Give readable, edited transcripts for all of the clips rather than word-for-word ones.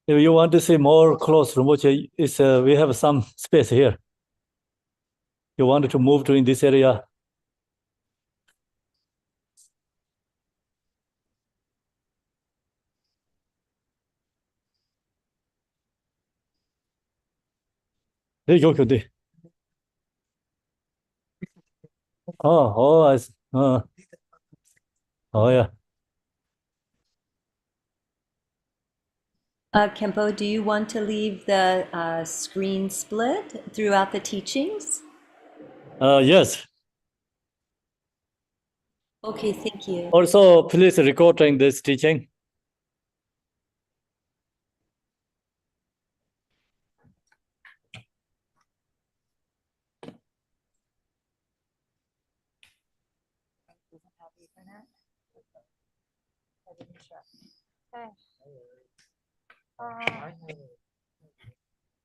If you want to see more close Rinpoche, we have some space here. You want to move to in this area? 네. Yeah. Kempo, do you want to leave the screen split throughout the teachings? Yes. Okay, thank you. Also, please recording this teaching.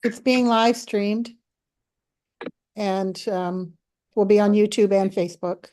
It's being live streamed and will be on YouTube and Facebook.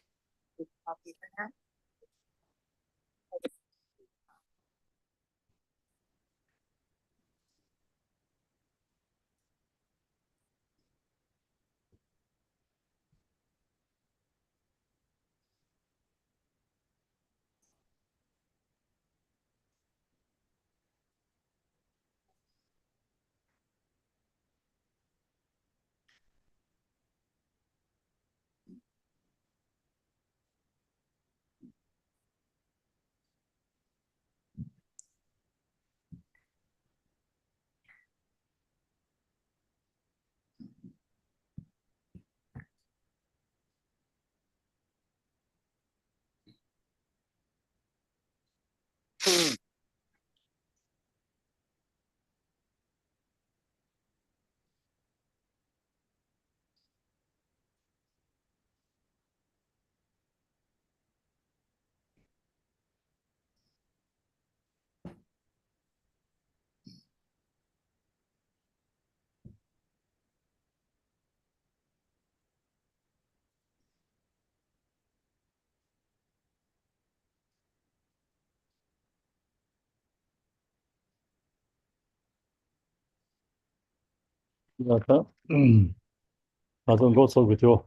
나도 놓쳐 그죠.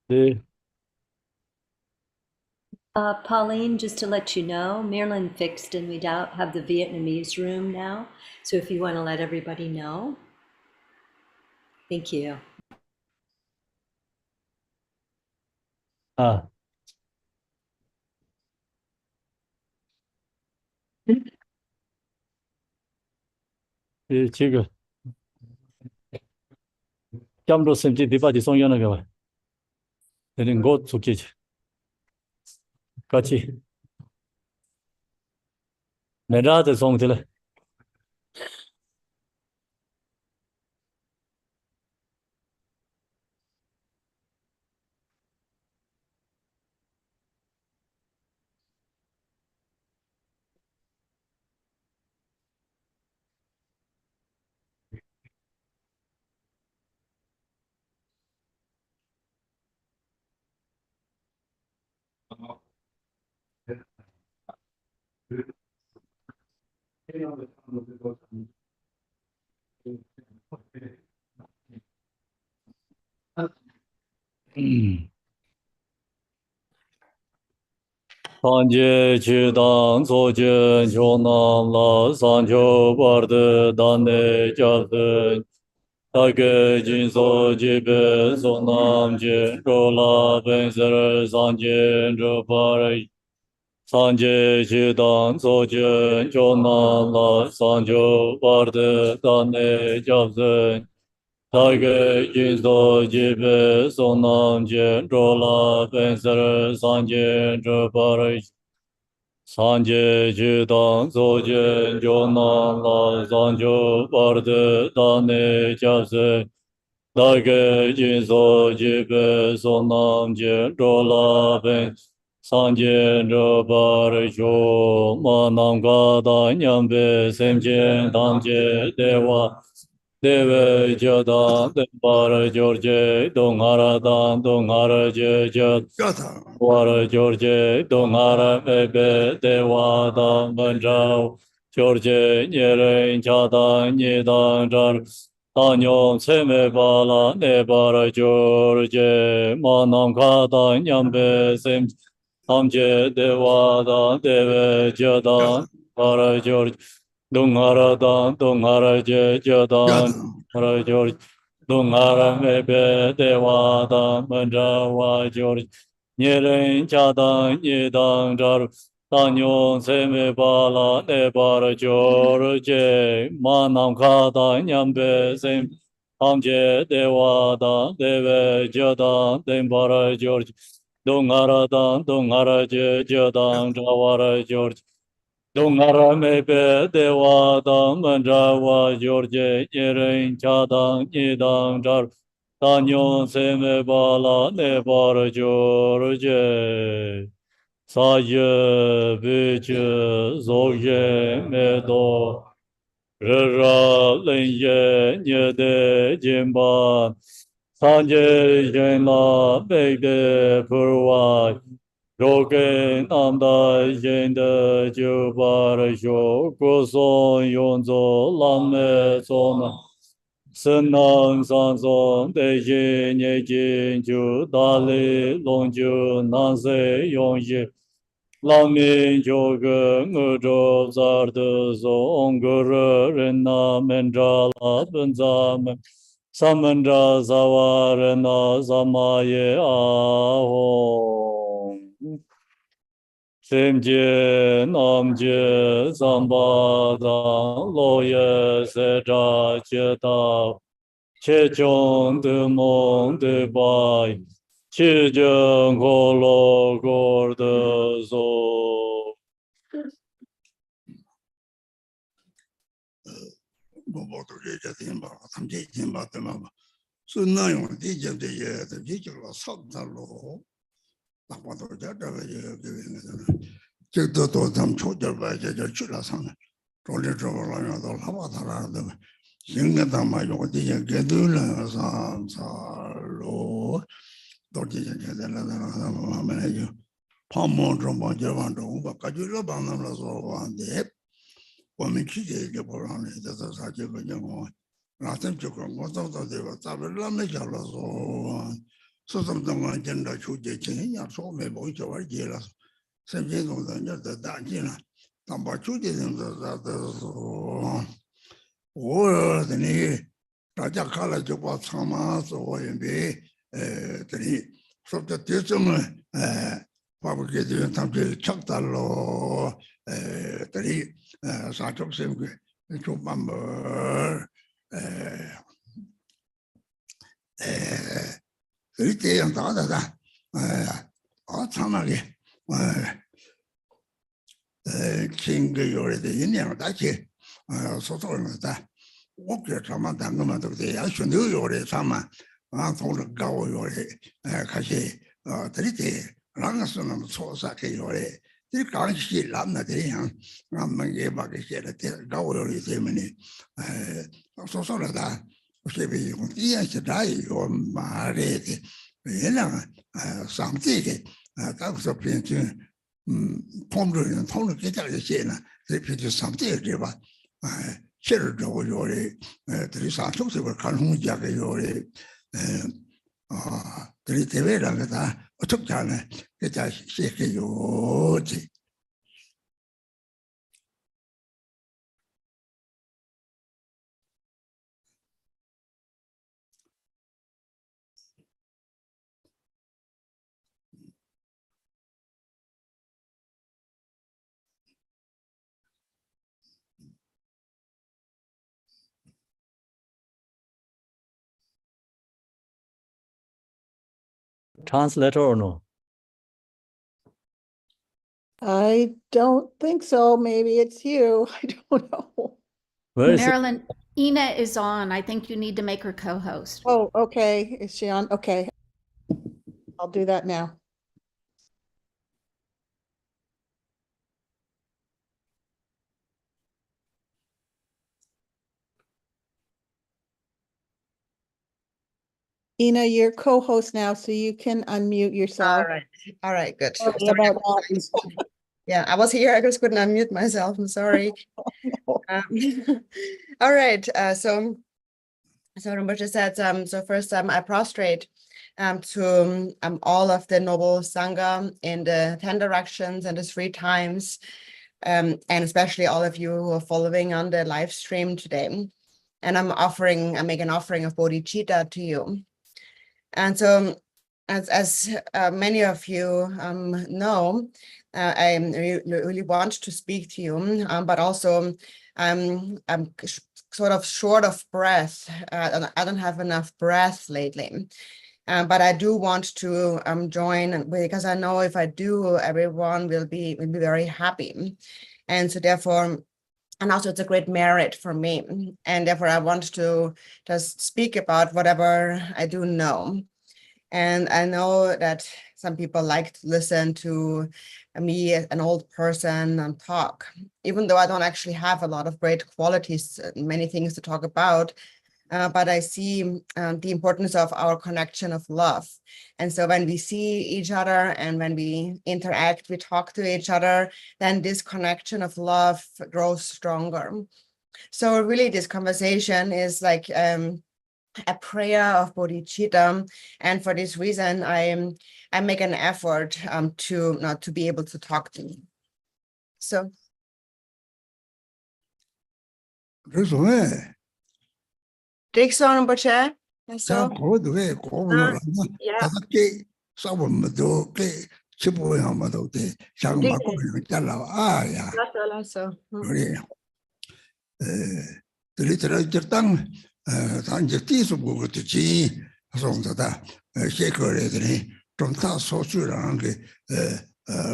네. Pauline, just to let you know, Marilyn fixed and we have the Vietnamese room now. So if you want to let everybody know. Thank you. 지금 짬로 쌤지 디바디 송연하게 봐. 되는 것 좋겠지. 같이. 내라도 송들. 산제 지당 소전 조남라 산조 버드 단내 잡든 다게 진소 지베 소남제 로라 벤서 산제 조바리 산제 지당 소전 조남라 산조 버드 단내 잡든 다게 진소 지베 소남제 로라 벤서 산제 조바리 산제 지당 소전 조남라 산조 버드 단내 잡든 다게 진소 지베 소남제 로라 벤 산제 조바리 조 마남가 다냠베 셈제 당제 대와 Deve Jodan, Dembara George, Dongaradan, Dongara Jejat, Wara George, Dongara Ebe, Devada, Manjao, George, Nyere, Jadan, Nidan, Jar, Tanyon, Seme Bala, Nebara George, Manam Kada, Nyambe, Sem, Amje, Devada, Deve Jodan, Para George, Dungaradan, Dungaraje, Jadan, Para George, Dungara Mebe, Devadan, Manjawa George, Nyeren Jadan, Nidan Jar, Tanyon Seme Bala, Nebara George, Manam Kada, Nyambe, Sem, Amje, Devada, Deve, Jadan, Dembara George, Dungaradan, Dungaraje, Jadan, Jawara George, Dongara mebe dewa dang manjawa yorje yeren chadang yidang jar tanyon seme bala nebar jorje saye beche zoye medo rara lenye nyede jimba sanje yenla bebe purwa Rogen anda yende jubar jo goson yonzo lame zona senang sanzon de yin ye jin ju dali long ju nanse yong ye lamin jo ge ngu zar de zong gur ren na mendra la benza samendra zawar na zamaye ahong Semje namje zamba dang loye seja cheta che chong de mong de bai chi jeng ho lo gor de zo 뭐도 얘기하는 바 삼제 진바 때만 순나용 디제데 디제로 섭달로 나빠도 저다가 저도 좀 초절바 저 출라상 돌려줘라도 하바다라도 생각다 마요 디제 게들라 산살로 도디제 게들라 하면요 파모 좀 먼저 완도 바까지로 방남라서 왔는데 我们去这个不让的，这是啥这个情况？那咱这个我找到这个，咱们那么讲了说，说什么东西见到出去，今年说没不就玩结了，身边中人家都担心了，咱把出去人都说，我等于大家看了就把长马说因为等于说这这什么把不给这他们就抢到了，等于。啥种什么就慢慢是这样打的噻，他那里请个有的一年大去，说错了噻，我给他们当个嘛对不对？要选择有的他们从这高有的开始这里的那个是那么错啥个有的。这刚起来那这样，俺们也把这些的搞了的这么的，说了的，这边用第一是哪有马来的，原来上这个咱说变成通着人通着给大家写呢，这边就上这个对吧？写着这个有的，这里上头这个看红家个有的，这里这边那个啥，我出家呢，给大家写个有的。translator or no? I don't think so. Maybe it's you. I don't know. Where is it? Marilyn, Ina is on. I think you need to make her co-host. Oh, okay. Is she on? Okay. I'll do that now. Ina, you're co-host now, so you can unmute yourself. All right, good. Sorry Sorry, about that. yeah, I was here. I just couldn't unmute myself. I'm sorry. All right. So Rinpoche said, so first I prostrate to all of the noble Sangha in the 10 directions and the 3 times, and especially all of you who are following on the live stream today. And I make an offering of bodhicitta to you. And so as many of you know, I really want to speak to you, but also I'm sort of short of breath. I don't have enough breath lately. But I do want to join, because I know if I do, everyone will be very happy. And so therefore, and also it's a great merit for me. And therefore I want to just speak about whatever I do know. And I know that some people like to listen to me, an old person, talk, even though I don't actually have a lot of great qualities, many things to talk about. But I see the importance of our connection of love. And so when we see each other and when we interact, we talk to each other, then this connection of love grows stronger. So really this conversation is like a prayer of bodhicitta, and for this reason I make an effort to be able to talk to you. So 그래서 Drikung Rinpoche, 자 so 고도에 고문을 yeah, 다섯 개 싸움도 꽤 치보야마도 돼 장마고 잘라 아야 so 그래 들이들어 저땅 단지 뒤서 보고도 지 송자다 셰커레들이 좀다 소수라는 게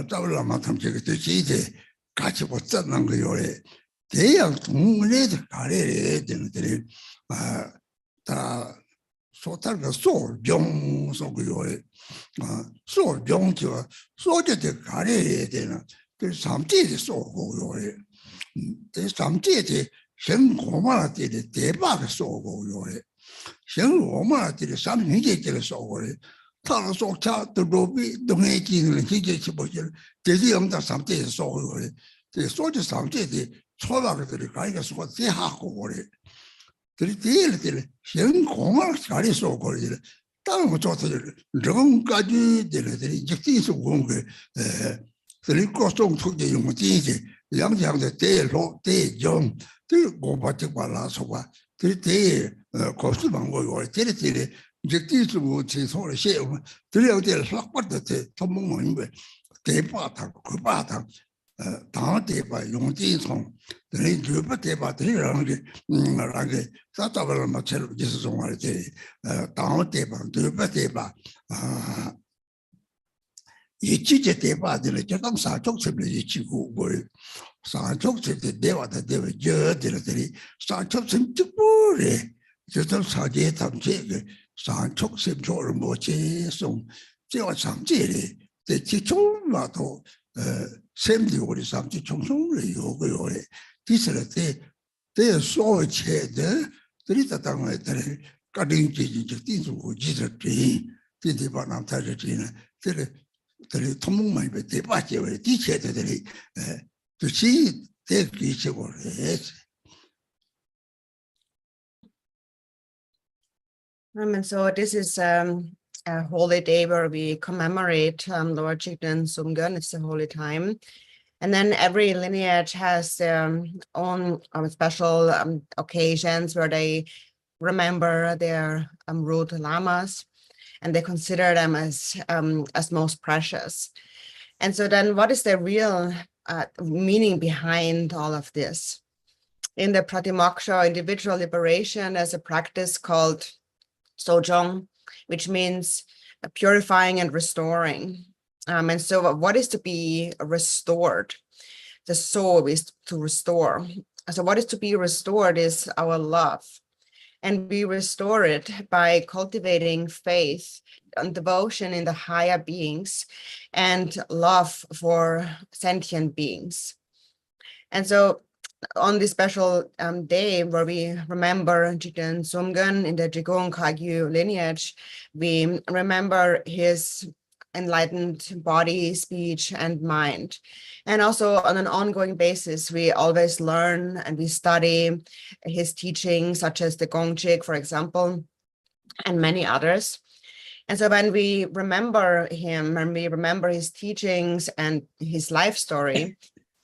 따블라만 탐지게 되지 같이 붙는 거요래 대양 동문에도 가래야 되는데 다 소탈가 소병 소고요래 소병죠 소제대 가래야 되는 그 삼지의 소고요래 그 삼지의 생고마라들이 대박 소고요래 생고마라들이 삼행제제를 소고래 타로 속차 도로비 동해지는 기계치 보실 대지 영다 삼지의 소고요래 그 소지 삼지의 초등학교들이 가이가 소고 대하고 그래 들이 생고마라 가리 소고래 다른 거 좋다들 정까지 들이 직진수 공부 들이 고송 투제 용지지 양장의 대로 대정 그 고바티 발라서와 들이 고수방고 요 들이 직진수 지소를 시험 들이 될 확받대 통목은 왜 대바타 그 바타 당 대바 용진성 들이 주바 대바 들이라는 게 라게 사타벌 맞처럼 지수 정말 당 대바 주바 대바 이치제 대바들을 조금 사족습을 이치고 뭘 사족습의 대화다 대화 저들이 사족습 특별히 저들 사제 탐제 사족습 조를 뭐지송 제가 삼제리 대치총마도 샘디 우리 삼제 총총을 요거요래 디스를 대 소체데 들이다 당에들 가링지 띵수고 지들이 디디바남 타르지는 들이 통목만 배 대바지에 디체들이 그치 대기적으로 and so this is a holy day where we commemorate Lord Jigten Sumgön. It's a holy time. And then every lineage has their own special occasions where they remember their root lamas, and they consider them as most precious. And so then what is the real meaning behind all of this? In the Pratimoksha, individual liberation, there's a practice called Sojong, which means purifying and restoring. And so what is to be restored? The soul is to restore. So what is to be restored is our love. And we restore it by cultivating faith and devotion in the higher beings and love for sentient beings. And so on this special day where we remember Jigten Sumgön in the Drikung Kagyu lineage, we remember his enlightened body, speech, and mind. And also on an ongoing basis, we always learn and we study his teachings, such as the Gongchik, for example, and many others. And so when we remember him, when we remember his teachings and his life story,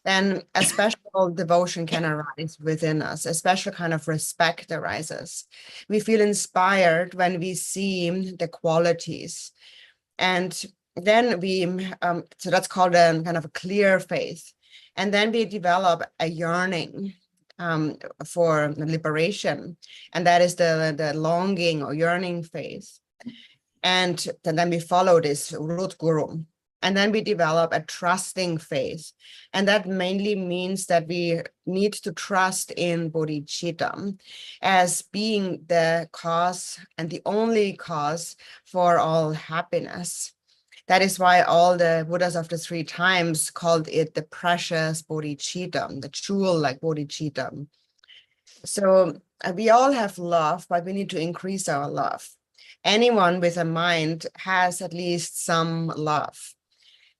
then a special devotion can arise within us, a special kind of respect arises. We feel inspired when we see the qualities. And then so that's called a kind of a clear faith. And then we develop a yearning for liberation. And that is the longing or yearning faith. And then we follow this root guru. And then we develop a trusting faith. And that mainly means that we need to trust in bodhicitta as being the cause and the only cause for all happiness. That is why all the Buddhas of the 3 times called it the precious bodhicitta, the jewel-like bodhicitta. So we all have love, but we need to increase our love. Anyone with a mind has at least some love.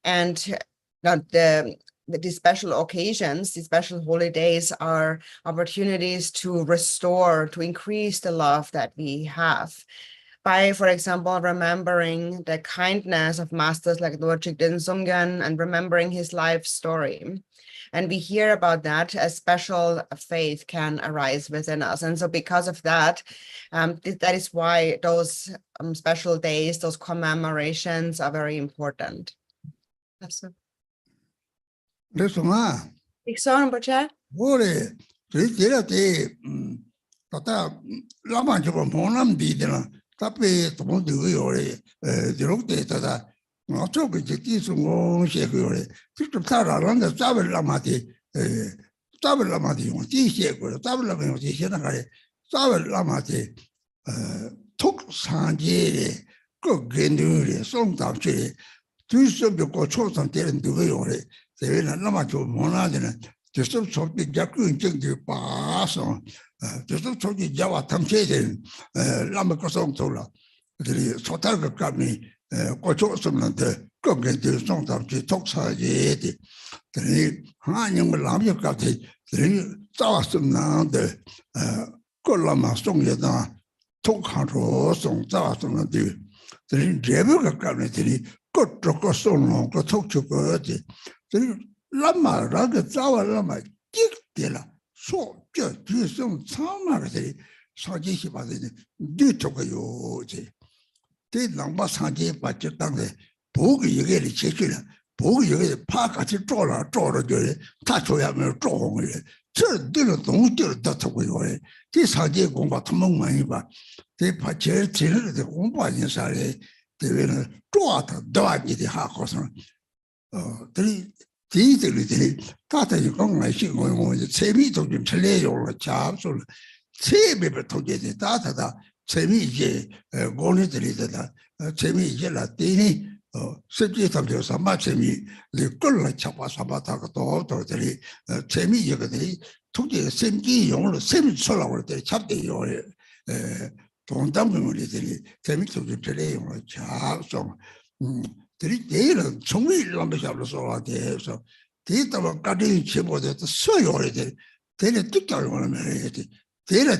And the special occasions, the special holidays are opportunities to restore, to increase the love that we have. By, for example, remembering the kindness of masters like Lord Jigten Sumgön and remembering his life story. And we hear about that, a special faith can arise within us. And so because of that, that is why those special days, those commemorations are very important. 그래서 나 Drikung Rinpoche? 올해 저때 갔다 라만 저거 monlam 디드나 답에 또 뭐도요래 저렇게 다다 어쩌고 이제 뒤송고 셰고요래 직접 살아라는데 잡을 라마디 잡을 라마디 용 뒤셰고 잡을 라마디 용 뒤셰나가래 잡을 라마디 톡산제에 그 근들이 송답지 뒤서벽고 초선 때는 누구요래 대회는 라마 좀 원하는 저쪽 속에 자꾸 인정돼 봐서 저쪽 속에 자와 탐체된 라마 거성 돌아 그들이 소탈 감이 고초스는데 거기에 송답지 톡사제에 그들이 하나님을 라마 같아 그들이 자왔었는데 꼴라마 송여다 톡하로 송 자왔었는데 그들이 제부가 감이들이 그쪽거 송로 그 톡주거지 라마라가 자와라마 끽되라 소저 뒤성 참마가들이 사지시 받으니 뒤쪽거요지 대랑바 사지 받지 땅에 보기 여기를 제기는 보기 여기 파같이 쪼라 저래 다 줘야면 쪼홍을 저들은 동들을 다 타고요 이 사지 공부 통목만이 봐 대파제 제를 공부하는 사람이 대회는 쪼아다 너아지디 하고서 들이 디들이 다들 건강하시 거 재미도 좀 틀려요 잡술 재미를 통해서 다다다 재미 이제 고니들이다 재미 이제 라티니 세계 탑에서 마재미 리콜라 잡아서바다가 또들이 재미 이거들이 통제 생기 용으로 셈 설라고 때 잡대요 동담분들이 재미도 좀 틀려요 잡술 들이 내일은 정밀 남자로서 돼서 데이터가 가진 제보도 써요래 돼. 대내 뜻을 원하면 해야지. 대내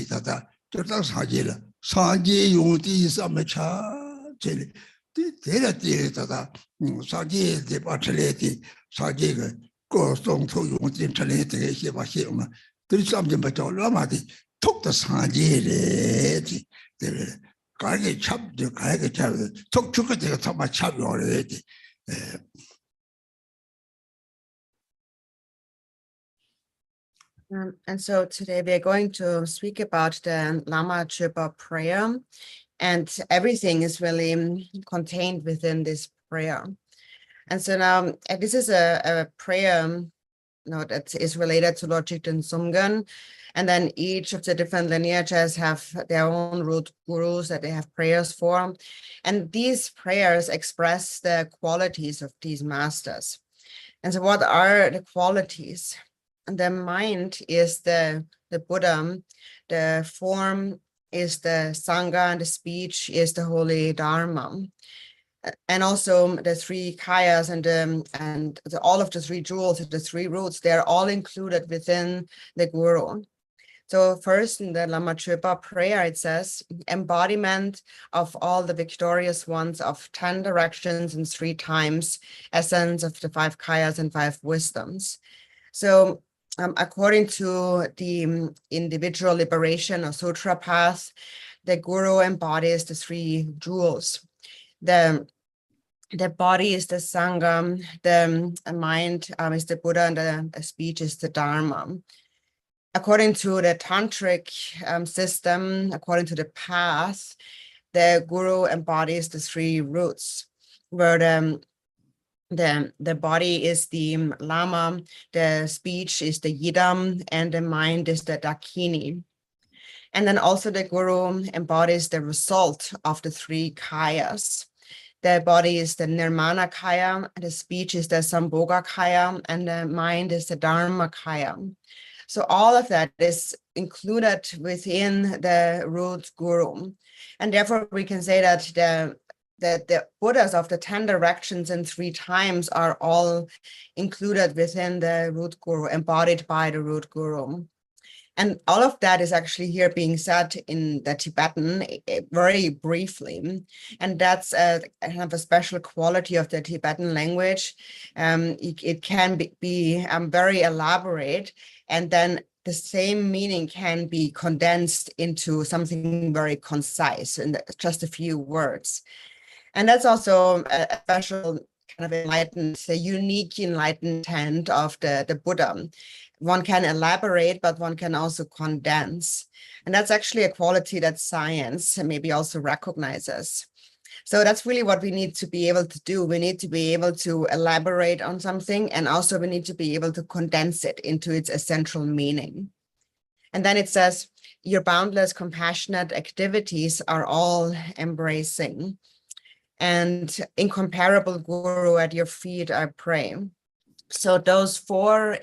다다 저다 사제라. 사제 용띠 삼차 제리. 대내 다다 사제 대바틀레티 사제가 고송토 용띠 틀레티 해봐시오나. 들이 삼점 받죠. 라마디 톡다 사제래지. 대래 가게 잡죠. 가게 잡. 톡축가 제가 참아 잡요래지. And so today we are going to speak about the Lama Chöpa prayer, and everything is really contained within this prayer. And so now this is a prayer that is related to Lord Jigten Sumgön, and then each of the different lineages have their own root gurus that they have prayers for, and these prayers express the qualities of these masters. And so what are the qualities? the mind is the Buddha, the form is the Sangha, and the speech is the holy Dharma. And also the three kayas and all of the three jewels, the three roots, they're all included within the Guru. So first in the Lama Trippa prayer, it says, embodiment of all the victorious ones of 10 directions and 3 times, essence of the 5 kayas and 5 wisdoms. So according to the individual liberation or sutra path, the Guru embodies the 3 jewels. The body is the Sangha, the mind is the Buddha, and the speech is the Dharma. According to the tantric system, according to the path, the Guru embodies the 3 roots, where the body is the Lama, the speech is the Yidam, and the mind is the Dakini. And then also the Guru embodies the result of the 3 kayas. The body is the Nirmana kaya, the speech is the Sambhoga kaya, and the mind is the Dharma kaya. So all of that is included within the root Guru. And therefore we can say that the Buddhas of the 10 directions and 3 times are all included within the root Guru, embodied by the root Guru. And all of that is actually here being said in the Tibetan very briefly. And that's kind of a special quality of the Tibetan language. It can be very elaborate, and then the same meaning can be condensed into something very concise in just a few words. And that's also a special kind of enlightened, a unique enlightened intent of the Buddha. One can elaborate, but one can also condense. And that's actually a quality that science maybe also recognizes. So that's really what we need to be able to do. We need to be able to elaborate on something, and also we need to be able to condense it into its essential meaning. And then it says, your boundless compassionate activities are all embracing. And incomparable Guru, at your feet I pray. So those 4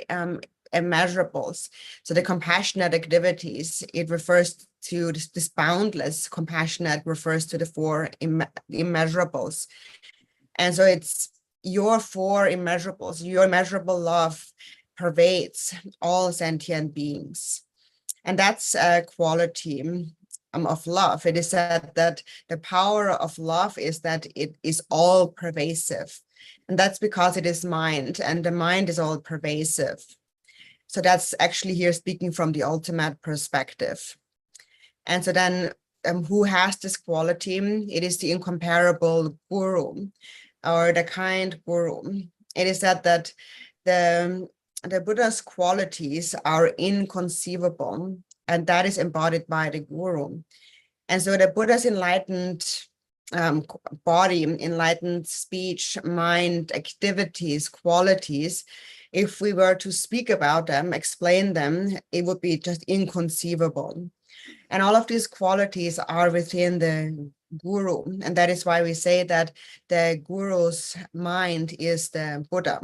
immeasurables, so the compassionate activities, it refers to this boundless compassionate, refers to the 4 immeasurables. And so it's your 4 immeasurables, your immeasurable love pervades all sentient beings. And that's a quality of love. It is said that the power of love is that it is all pervasive. And that's because it is mind, and the mind is all pervasive. So that's actually here speaking from the ultimate perspective. And so then who has this quality? It is the incomparable Guru, or the kind Guru. It is said that the Buddha's qualities are inconceivable, and that is embodied by the Guru. And so the Buddha's enlightened body, enlightened speech, mind, activities, qualities, if we were to speak about them, explain them, it would be just inconceivable. And all of these qualities are within the Guru. And that is why we say that the Guru's mind is the Buddha.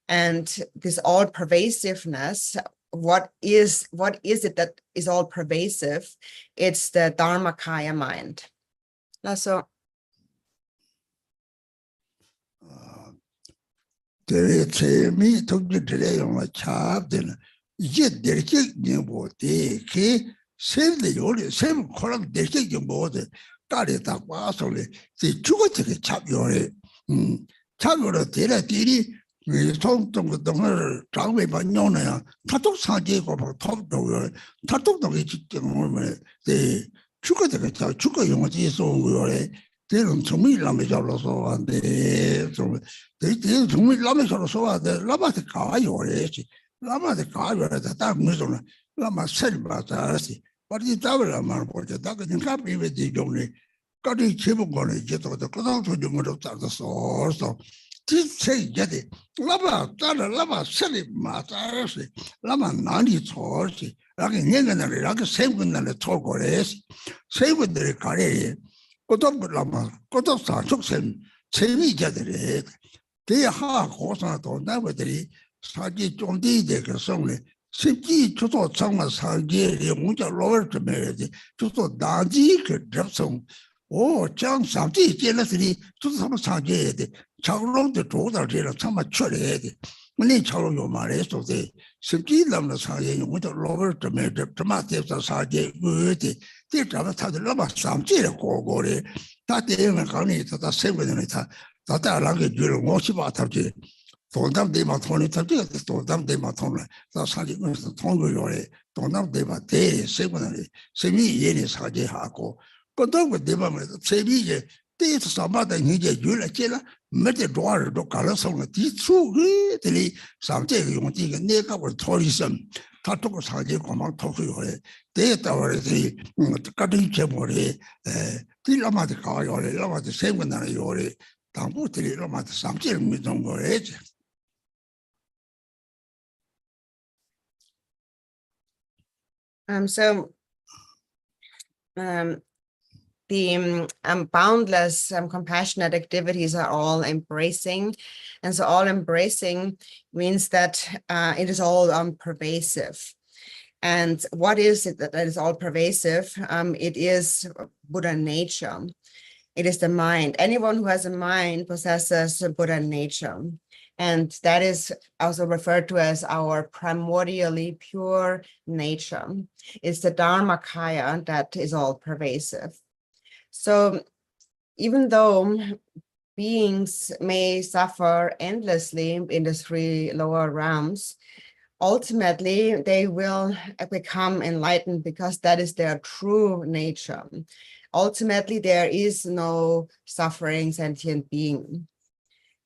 And this all pervasiveness, what is it that is all pervasive? It's the Dharmakaya mind. So Tere me took the delay on a chap, then yet there is no body, save the only same column, they take your body, got it up wasoli, the sugar take a chap your chap your diri, we told them with the Tangway Banona, Tato Sanjay or top dog, Tato dog, the sugar take a chap, sugar you want to so they don't to me Lamijalo and they to me Lamijalo, the Lama the car, your age, Lama the car, the dark muzzle, Lama said about us, but it's double amount of the dog and happy with the only got a chip on it, get out the cloud to the middle of the source. So this say get it. Lama silly matters, Lama nanny torch, like in Yangan, like a same than the talk or is, same with the career. Kodop Lama, Kodop took him, Chemi Jadere, they are horse on never 사지 좀 뒤에 성에 십지 주도 정말 사지에 문자 로얼 좀 해야지 주도 나지 그 접성 오 장사지 제라스리 주도 한번 사지에 돼 차로도 조달제라 참아 처리해야 돼 문이 차로 요 말해서 돼 십지 남는 사지에 문자 로얼 좀 해 점마대서 사지 그때 대자가 다들 넘어 삼지에 고고래 다 대응을 가니 다 세거든요 다 다라게 줄 못이봐 답지 동남 대마 통이 답지 동남 대마 통을 다 사지면서 통로요래 동남 대마 대 세거든요 세미 예니 사지하고 그다음에 대마면 세미에 대해서 삼바다 이제 줄을 몇대 도와를 가능성을 뒤추게 들이 삼제 용지가 내가 볼 토리섬 다투고 사지 고만 토크요래 대다워리 같은 제모리 딜라마드 가요래 라마드 세거든요 요래 당부들이 라마드 삼제를 믿는 거래지 So the boundless compassionate activities are all embracing, and so all embracing means that it is all pervasive. And what is it that is all pervasive? It is Buddha nature. It is the mind. Anyone who has a mind possesses Buddha nature. And that is also referred to as our primordially pure nature. It's the Dharmakaya that is all pervasive. So even though beings may suffer endlessly in the three lower realms, ultimately they will become enlightened because that is their true nature. Ultimately, there is no suffering sentient being.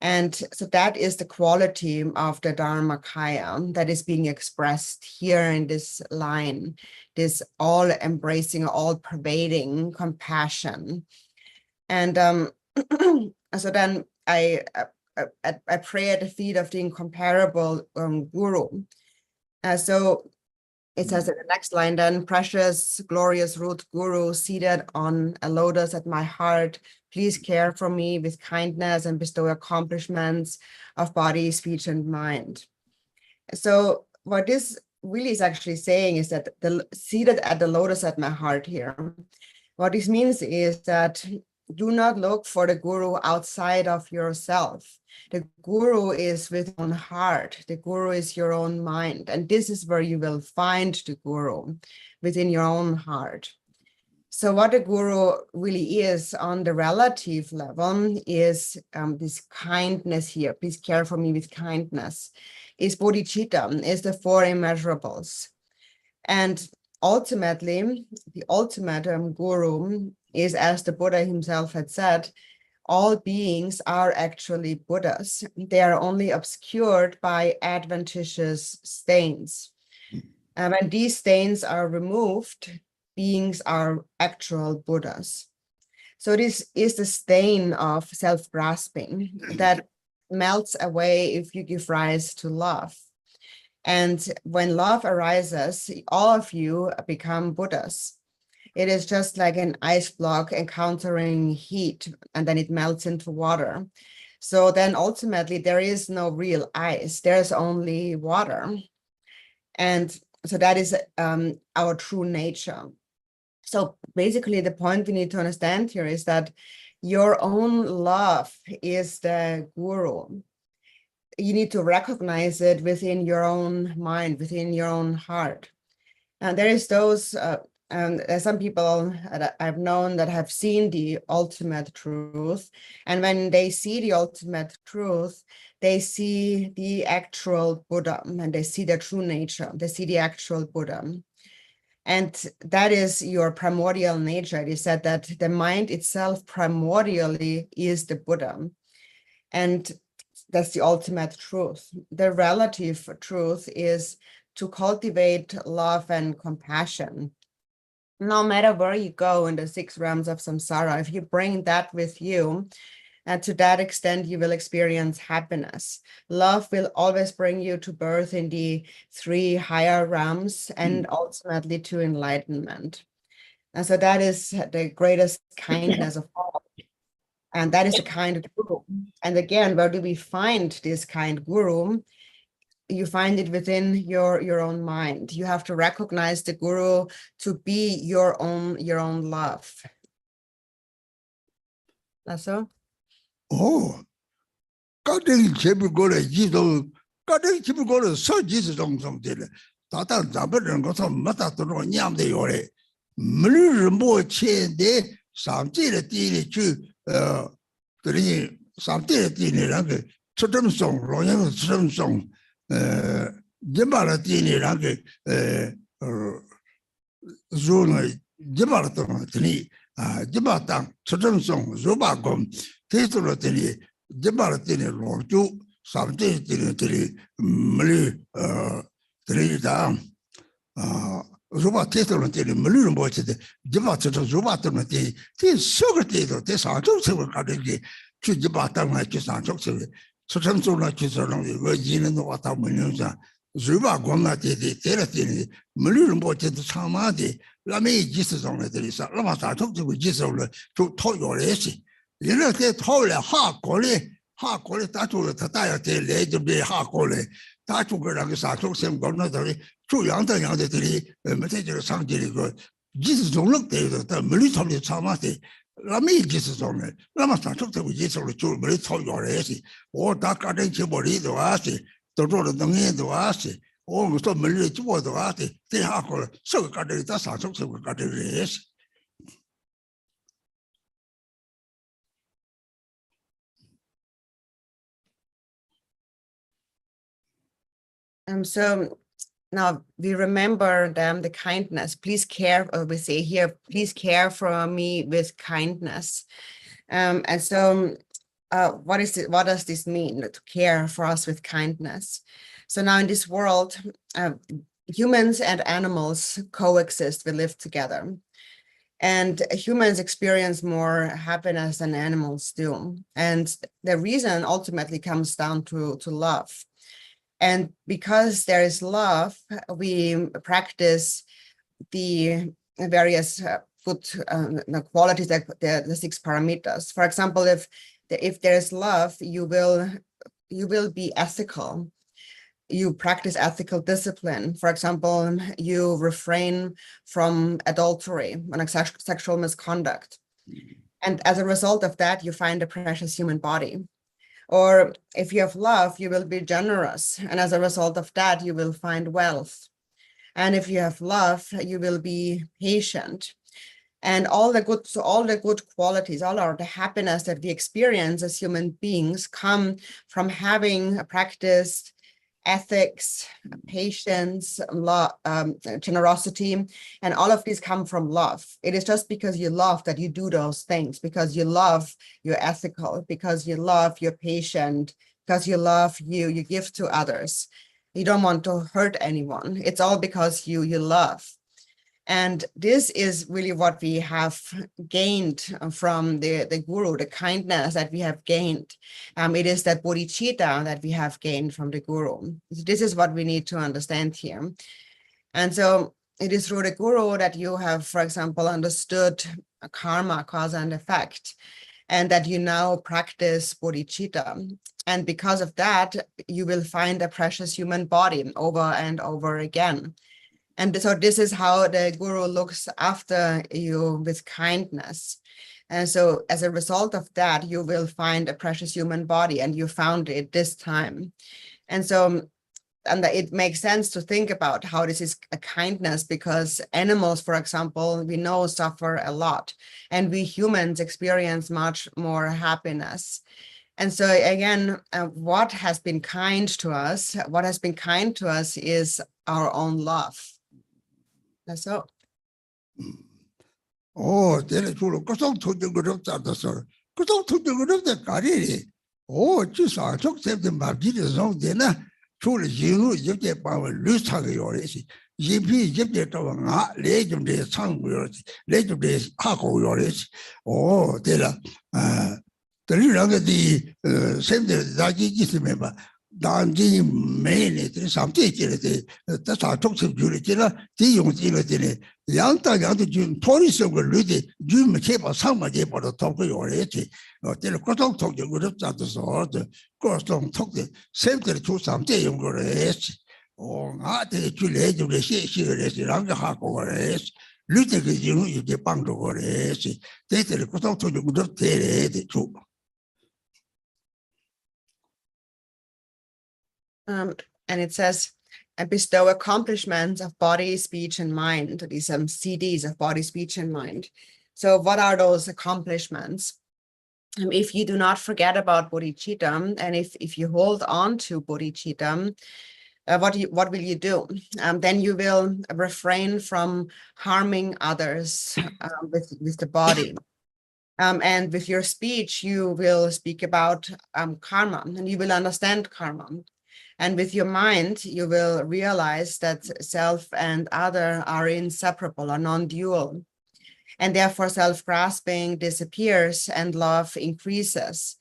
And so that is the quality of the Dharmakaya that is being expressed here in this line, this all-embracing, all-pervading compassion. And so then I pray at the feet of the incomparable Guru. So it says in the next line, then, precious, glorious root Guru, seated on a lotus at my heart, please care for me with kindness and bestow accomplishments of body, speech, and mind. So what this really is actually saying is that the seated at the lotus at my heart here, what this means is that do not look for the Guru outside of yourself. The Guru is with your own heart. The Guru is your own mind. And this is where you will find the Guru, within your own heart. So what the Guru really is on the relative level is this kindness here. Please care for me with kindness. Is bodhicitta, is the four immeasurables. And ultimately, the ultimate Guru is, as the Buddha himself had said, all beings are actually Buddhas. They are only obscured by adventitious stains. And when these stains are removed, beings are actual Buddhas. So this is the stain of self-grasping that melts away if you give rise to love. And when love arises, all of you become Buddhas. It is just like an ice block encountering heat, and then it melts into water. So then ultimately there is no real ice, there's only water. And so that is our true nature. So basically the point we need to understand here is that your own love is the Guru. You need to recognize it within your own mind, within your own heart. And there is those, some people that I've known that have seen the ultimate truth. And when they see the ultimate truth, they see the actual Buddha, and they see their true nature. They see the actual Buddha. And that is your primordial nature. It is said that the mind itself primordially is the Buddha. And that's the ultimate truth. The relative truth is to cultivate love and compassion. No matter where you go in the 6 realms of samsara, if you bring that with you, and to that extent, you will experience happiness. Love will always bring you to birth in the 3 higher realms and ultimately to enlightenment. And so that is the greatest kindness of all. And that is the kind of Guru. And again, where do we find this kind Guru? you find it within your own mind. You have to recognize the guru to be your own love. That's all. Oh, 가정 제불고래 지도 가정 제불고래 서지스 정성들 다단 잡으는 것은 맞다 들어 냠대 요래 물을 뭐 체데 삼지의 뒤에 주 그러니 삼지의 뒤에랑 그 초점성 로양 초점성 제발의 뒤에랑 그 존의 제발의 뒤에 제발당 초점성 조바곰 대수로 뒤에 제발 때문에 로주 삼대 때문에 물이 들이다 조바 테스트로 때문에 물을 못 치대 제발처럼 조바 때문에 대 속을 때도 대 상속성을 가지고 주지바 땅에 주상속성 초점적으로 주서는 왜 이는 왔다 문용자 조바 권나대 때때는 물을 못 치대 참아대 라메 지스정에 들이서 라마 상속적으로 지서로 또 토요래시 이렇게 토를 하고래 다주를 다 따야 돼 레즈비 하고래 다주거라고 사속성 건너들이 주양의 양들이 메시지를 상질이고 지수종력대도 다 물리통이 참아대 라미 지수종을 라마사 속되고 지수를 줄 물리 토요래시 오다 가든 지버리도 와시 도로를 능해도 와시 오서 물리 주어도 와시 대하고 서가들 다 사속성 가들이시 So now we remember them, the kindness. Please care, or we say here, please care for me with kindness. And so what does this mean, to care for us with kindness? So now in this world, humans and animals coexist, we live together. And humans experience more happiness than animals do. And the reason ultimately comes down to love. And because there is love, we practice the various good qualities, the 6 parameters. For example, if there is love, you will be ethical. You practice ethical discipline. For example, you refrain from adultery and sexual misconduct. And as a result of that, you find a precious human body. Or if you have love, you will be generous. And as a result of that, you will find wealth. And if you have love, you will be patient. And all the good qualities, the happiness that we experience as human beings come from having practiced ethics, patience, generosity, and all of these come from love. It is just because you love that you do those things, because you love, you're ethical, because you love, you're patient, because you love, you give to others. You don't want to hurt anyone. It's all because you love. And this is really what we have gained from the guru, the kindness that we have gained. It is that bodhicitta that we have gained from the guru. This is what we need to understand here. And so it is through the guru that you have, for example, understood karma, cause and effect, and that you now practice bodhicitta. And because of that, you will find a precious human body over and over again. And so this is how the guru looks after you with kindness. And so as a result of that, you will find a precious human body, and you found it this time. And so, and it makes sense to think about how this is a kindness, because animals, for example, we know suffer a lot, and we humans experience much more happiness. And so again, what has been kind to us? What has been kind to us is our own love. That's all. Oh, there's a custom to the group that the sir. Custom to the group that carry. Oh, just I took them by Jesus on dinner. Truly, you get power, lose target or is it? GP, get over, late of days, tongue, late of days, Hako or is. Oh, there are the same day that you remember. 단지 매네 삼제 지르데 다사 촉습 줄이지라 디용 지르데 양다 양도 좀 토리성을 르데 좀 제바 상마제 버도 덮고 요래지 어때를 고통 통제 그룹자도서 고통 통제 세들 주 삼제 용거래지 나한테 줄래 줄래 시시를 랑가 하고 그래지 르데 그 지금 이제 방도 그래지 대들 고통 통제 그룹 대래지 주 And it says, and bestow accomplishments of body, speech, and mind. These CDs of body, speech, and mind. So what are those accomplishments? If you do not forget about bodhicitta, and if you hold on to bodhicitta, what will you do? Then you will refrain from harming others with the body. And with your speech, you will speak about karma, and you will understand karma. And with your mind, you will realize that self and other are inseparable, are non-dual. And therefore self-grasping disappears and love increases.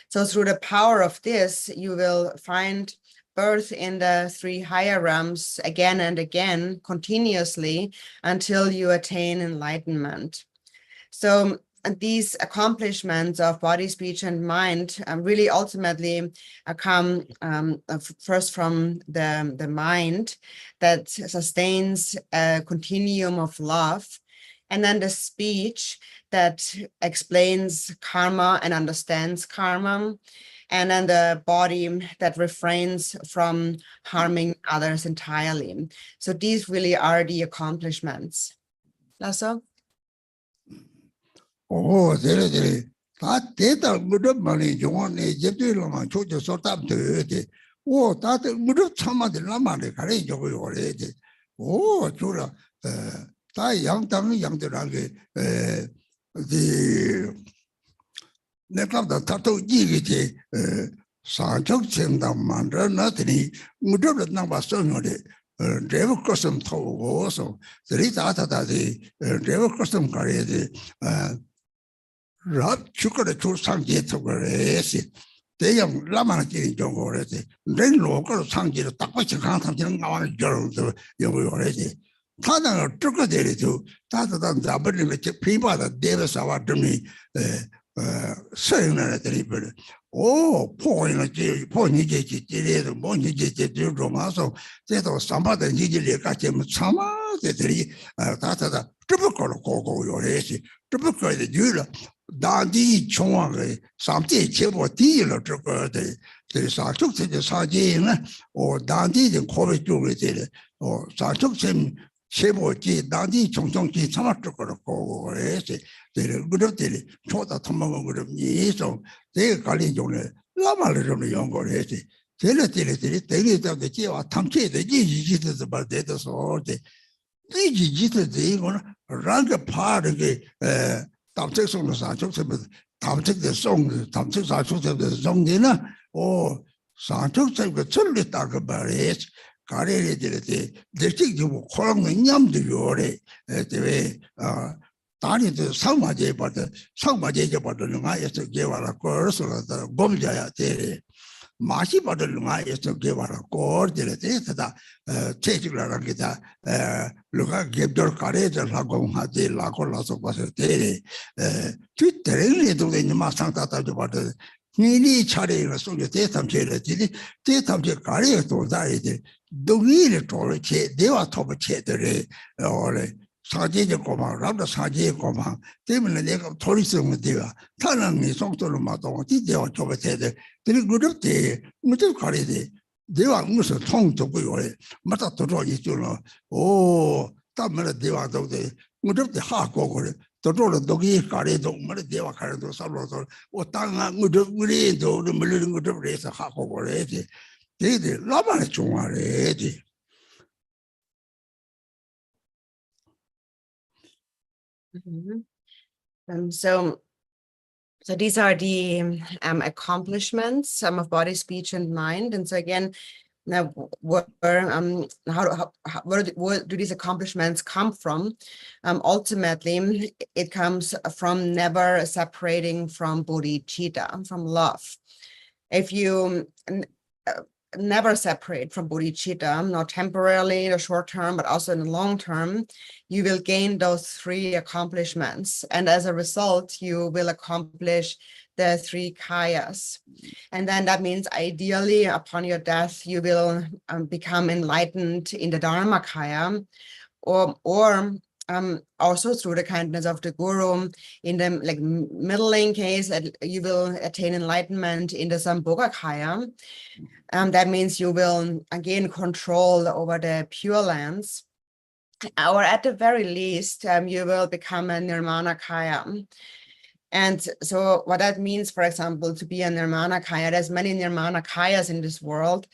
So through the power of this, you will find birth in the 3 higher realms again and again, continuously, until you attain enlightenment. So these accomplishments of body, speech, and mind really ultimately come first from the mind that sustains a continuum of love, and then the speech that explains karma and understands karma, and then the body that refrains from harming others entirely. So these really are the accomplishments. Lasso? 데레데레 다 데이터 무릎 많이 용원에 제대로만 조조 소답 되게 오 다들 무릎 참아들 남아래 가래 저거 요래지 오 저라 다 양들하게 내가 다도 이게 사적 생담만 나더니 무릎을 남았어요래 레버 커스텀 타고서 들이다다다지 레버 커스텀 가래지 랍 축거를 조상제 토거래시 대형 라마나 지는 정거래지 렌로거 상지를 딱 받쳐 강탐지는 나와는 저런도 여고래지 타다가 뚫고 내리죠 다다다 잡으려면 피바다 데베사와 드니 서영나라 드리블 오 포인지 포니지 지리도 뭐니지 지도 마서 제도 삼바다 지리에 같이 참아들이 다다다 뚫고로 고고 요래시 뚫고에 줄라 단디 총왕의 삼제 제보 뒤로 저거들 사축제 사제는 단디의 고백 쪽에 되는 사축제 제보지 단디 총총지 참아들고 고고 그래서 그들이 초다 통망을 그럽니서 내 관련 종에 라마를 좀 연구를 제일들이 대리자들 제와 탐체의 이지지도 말대도서 이지지도 이거는 랑가 파르게 담책송도 사축세면 담책의 송 담책 사축세의 송기는 사축세가 철렸다고 말해 가래들이 대책적으로 코랑은 냠도 요래 왜 다니도 상마제 받아 상마제게 받는 거에서 개와라 거서다 범자야 돼 마시 받는 거에서 개와라 거들에 대해서다 체직라는 게다 누가 개별 가래들 하고 하지 라고라서 봐서 돼 뒤때리도 되는 마상다다도 받아 니니 차례가 속에 대탐제들이 대탐제 가래에 도다이들 동의를 돌게 대화 토부체들이 원래 사제의 고마, 라도 사제의 고마 때문에 내가 토리성을 되어 타랑이 속도를 맞고 뒤대와 좁아져야 그리고 그렇게 무슨 가리지 대화 무슨 통도고 요래 맞다 들어오기 전에 담을 대화도 돼 무슨 하고 그래 들어오는 독이 가리도 뭐 대화 가리도 살로서 땅아 무슨 우리도 물리는 것도 그래서 하고 그래지 되게 라마를 좋아해지 So these are the accomplishments of body, speech, and mind. And so again, now where do these accomplishments come from? Ultimately, it comes from never separating from bodhicitta, from love. If you never separate from bodhicitta, not temporarily in the short term, but also in the long term, you will gain those 3 accomplishments. And as a result, you will accomplish the 3 kayas. And then that means ideally upon your death, you will become enlightened in the Dharmakaya, or also through the kindness of the guru. In the middling case, you will attain enlightenment in the Sambhogakaya. That means you will gain control over the Pure Lands, or at the very least, you will become a Nirmanakaya. And so what that means, for example, to be a Nirmanakaya, there's many Nirmanakayas in this world.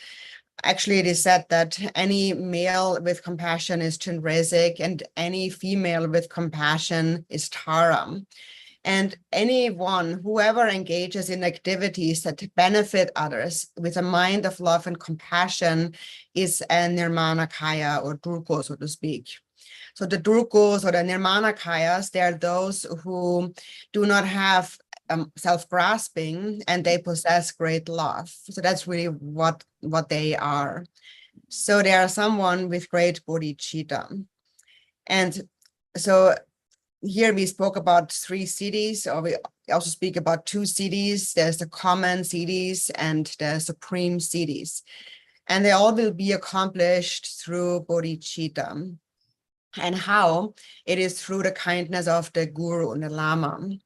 Actually, it is said that any male with compassion is Chandresic, and any female with compassion is Tara. And anyone, whoever engages in activities that benefit others with a mind of love and compassion is a Nirmanakaya, or Druko, so to speak. So the Drukos or the Nirmanakayas, they are those who do not have self-grasping, and they possess great love. So that's really what they are. So they are someone with great bodhicitta. And so here we spoke about 3 siddhis, or we also speak about 2 siddhis. There's the common siddhis and the supreme siddhis. And they all will be accomplished through bodhicitta. And how? It is through the kindness of the guru and the lama.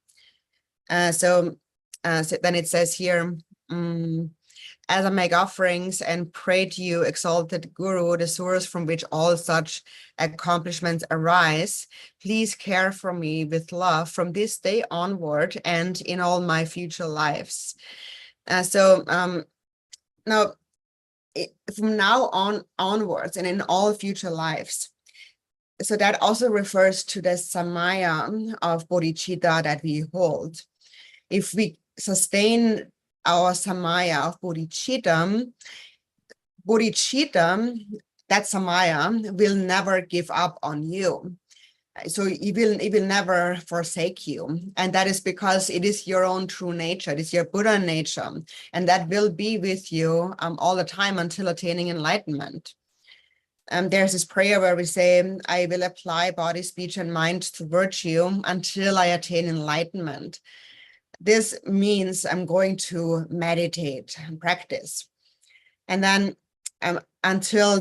So then it says here, as I make offerings and pray to you, exalted Guru, the source from which all such accomplishments arise, please care for me with love from this day onward and in all my future lives. Now, from now onwards and in all future lives. So that also refers to the samaya of bodhicitta that we hold. If we sustain our samaya of bodhicitta, that samaya will never give up on you. So it will never forsake you. And that is because it is your own true nature. It is your Buddha nature. And that will be with you all the time until attaining enlightenment. There's this prayer where we say, I will apply body, speech, and mind to virtue until I attain enlightenment. This means I'm going to meditate and practice. And then until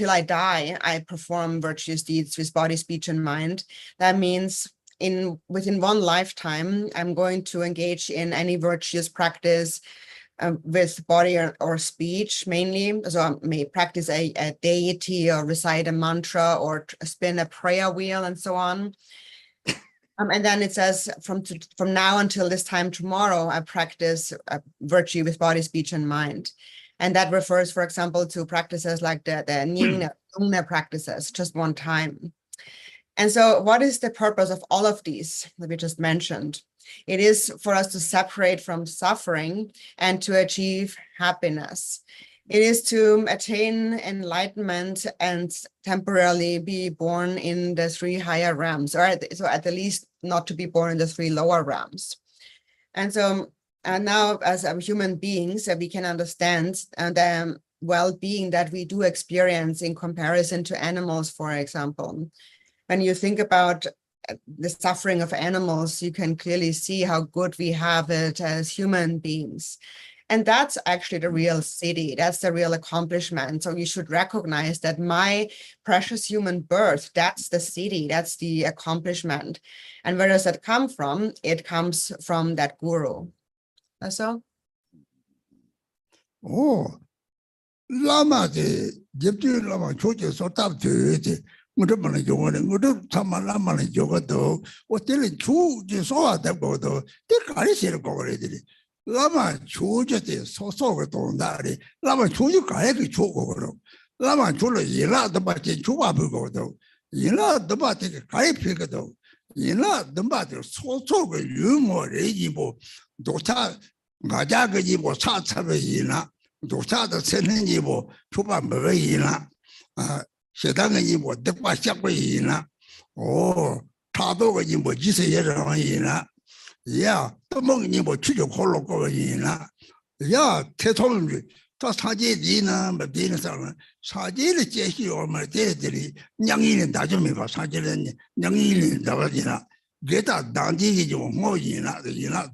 I die, I perform virtuous deeds with body, speech, and mind. That means within one lifetime, I'm going to engage in any virtuous practice with body or speech mainly. So I may practice a deity or recite a mantra or spin a prayer wheel and so on. And then it says from now until this time tomorrow, I practice virtue with body, speech, and mind. And that refers, for example, to practices like the Nyingna practices, just one time. And so what is the purpose of all of these that we just mentioned? It is for us to separate from suffering and to achieve happiness. It is to attain enlightenment and temporarily be born in the 3 higher realms, or at the least not to be born in the 3 lower realms. And so now as human beings, we can understand the well-being that we do experience in comparison to animals, for example. When you think about the suffering of animals, you can clearly see how good we have it as human beings. And that's actually the real siddhi. That's the real accomplishment. So you should recognize that my precious human birth, that's the siddhi, that's the accomplishment. And where does that come from? It comes from that guru. That's all. Oh, Lama de Jipti Lama Choja Sotap to Mudamana Jogan, Mudu Tamalamana Jogato, or telling true, you saw that go though, the Karisi already. Lama Choja, so Daddy, Lama Choju Kayaki Choko, Lama Chula, Yila the Bati Chuabu though, Yila the Bati Kai Picado, Yila the Bati so you more regible, Dota Gajaga Yibo Satsavina, Dota the Senenibo, Chupa Marina. Shedanga Yibo, Depa Shakwina, or Tado Yibo, Jisayana, yeah, the Mong Yibo Chijo Hologoina, yeah, Teton, 저 사제디나 뭐 되는 사람 사제를 제시 얼마 되들이 냥이는 나좀이 봐 사제는 냥이는 나가지나 게다 단지기 좀 뭐이나 이나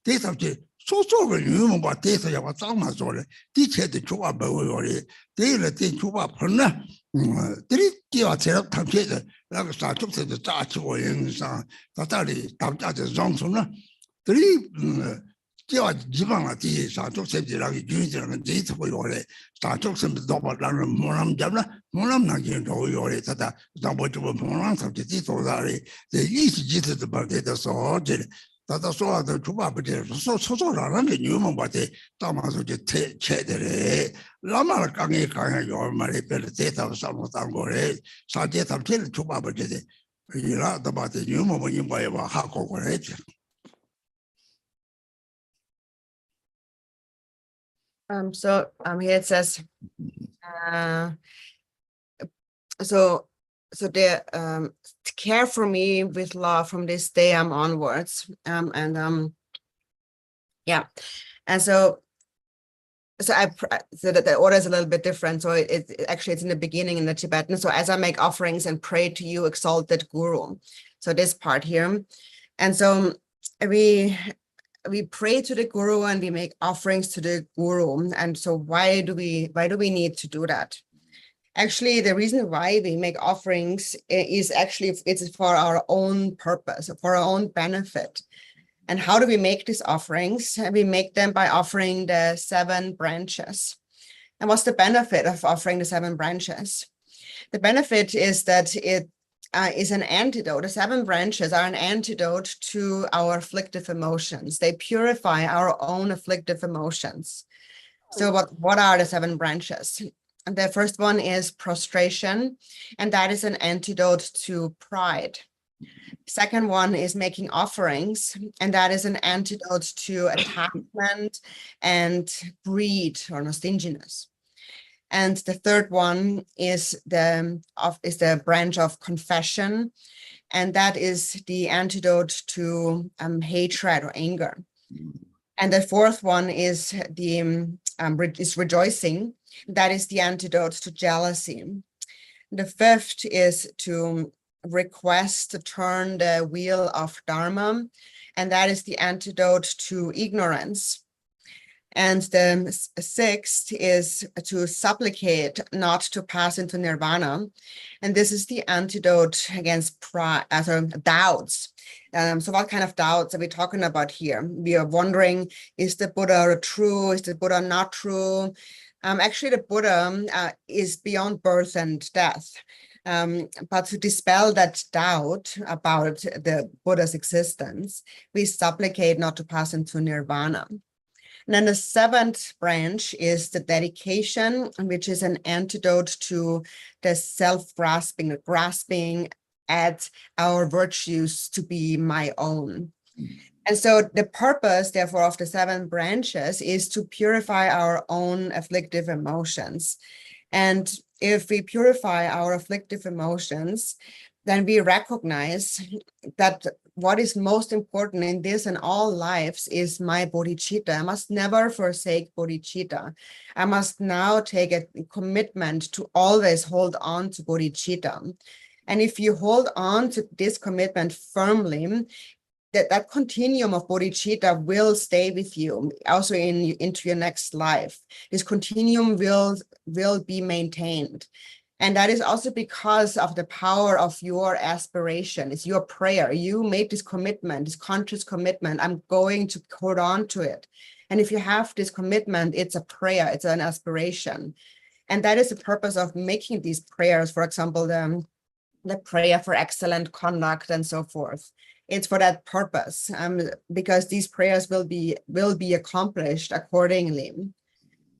대답지 소소를 유문 봐 대서야 짱만 소리 뒤체도 좋아 보여요 대를 대 좋아 벌나 들이 끼와 제가 탐체도 나가 사쪽에도 짜치고 영상 다다리 답자도 정수나 들이 제가 지방아 뒤에 사쪽 세지라기 주의들은 데이터가 요래 사쪽 세면 도발하는 monlam 잡나 monlam 나기는 더 요래 다다 담보도 monlam sab지 도다리 이시 지트도 발대서 제 다다 소아도 주바버지 소소라는 게 뉴먼 바데 담아서 제 체들에 라마를 강에 요 말에 별 데이터 삼았던 거래 사제 탐체를 주바버지 이라 다바데 뉴먼 뭐야 하고 그래 So here it says, so they care for me with love from this day onwards, yeah, and so that the order is a little bit different. So it's in the beginning in the Tibetan. So as I make offerings and pray to you, exalted Guru. So this part here, and so we pray to the Guru and we make offerings to the Guru. And so why do we need to do that? Actually, the reason why we make offerings is it's for our own purpose, for our own benefit. And how do we make these offerings? We make them by offering the 7 branches. And what's the benefit of offering the 7 branches? The benefit is that it is an antidote. The 7 branches are an antidote to our afflictive emotions. They purify our own afflictive emotions. So what are the 7 branches? And the first one is prostration, and that is an antidote to pride. Second one is making offerings, and that is an antidote to attachment and greed or stinginess. And the third one is the branch of confession, and that is the antidote to hatred or anger. And the fourth one is rejoicing. That is the antidote to jealousy. The fifth is to request to turn the wheel of Dharma, and that is the antidote to ignorance. And the sixth is to supplicate not to pass into nirvana. And this is the antidote against doubts. So what kind of doubts are we talking about here? We are wondering, is the Buddha true? Is the Buddha not true? Actually, the Buddha is beyond birth and death. But to dispel that doubt about the Buddha's existence, we supplicate not to pass into nirvana. And then the 7th branch is the dedication, which is an antidote to the self-grasping, grasping at our virtues to be my own. And so the purpose, therefore, of the 7 branches is to purify our own afflictive emotions. And if we purify our afflictive emotions, then we recognize that what is most important in this and all lives is my bodhicitta. I must never forsake bodhicitta. I must now take a commitment to always hold on to bodhicitta. And if you hold on to this commitment firmly, that continuum of bodhicitta will stay with you also into your next life. This continuum will be maintained. And that is also because of the power of your aspiration. It's your prayer. You made this commitment, this conscious commitment. I'm going to hold on to it. And if you have this commitment, it's a prayer, it's an aspiration. And that is the purpose of making these prayers, for example, the prayer for excellent conduct and so forth. It's for that purpose, because these prayers will be accomplished accordingly.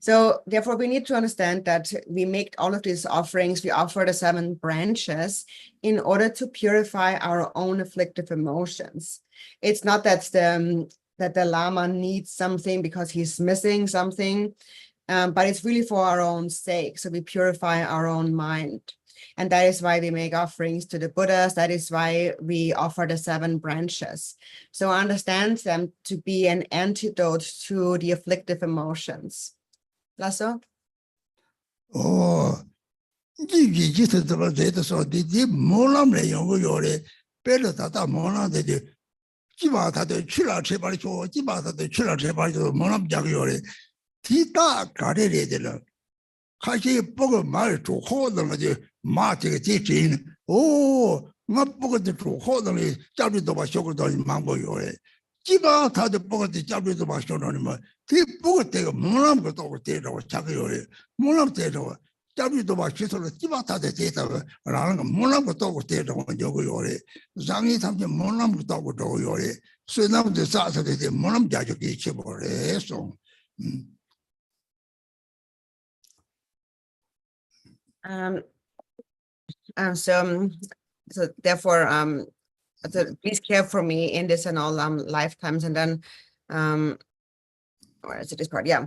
So therefore, we need to understand that we make all of these offerings, we offer the 7 branches in order to purify our own afflictive emotions. It's not that the Lama needs something because he's missing something, but it's really for our own sake. So we purify our own mind. And that is why we make offerings to the Buddhas. That is why we offer the 7 branches. So understand them to be an antidote to the afflictive emotions. Lasso? Oh, you just about that. So the Monlam, you better that Monlam, the Jibata, the Chilla Chebacho, Jibata, the Chilla Chebacho, Monlam Jagiore, Tita, Carrera, Kashi Boga Mari to hold them at the Martin teaching. Oh, not book the true hold them, Jabi to Bashogo in Mambo Yore. Jibata the book the Jabi to Bashono. T book take a Monlam got over theatre or Chagiore, Monlam theatre. Jabi to Bashono, Jibata the theatre, around Monlam got over theatre on Yogore. Zangi something Monlam got over Yore. So now the Saturday, Monlam Jaji Chibore. So. So therefore, so please care for me in this and all lifetimes. And then, where is it? This part, yeah.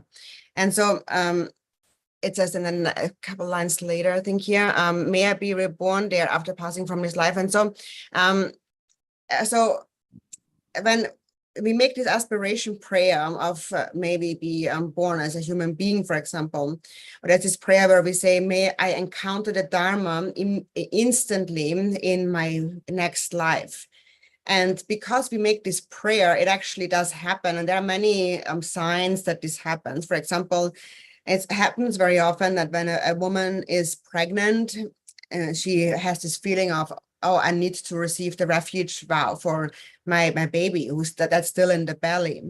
And so it says, and then a couple lines later, I think here, may I be reborn there after passing from this life. And so, so when we make this aspiration prayer of maybe be born as a human being, for example, or that's this prayer where we say, may I encounter the Dharma instantly in my next life. And because we make this prayer, it actually does happen. And there are many signs that this happens. For example, it happens very often that when a woman is pregnant, she has this feeling of, oh, I need to receive the refuge vow for my baby that's still in the belly.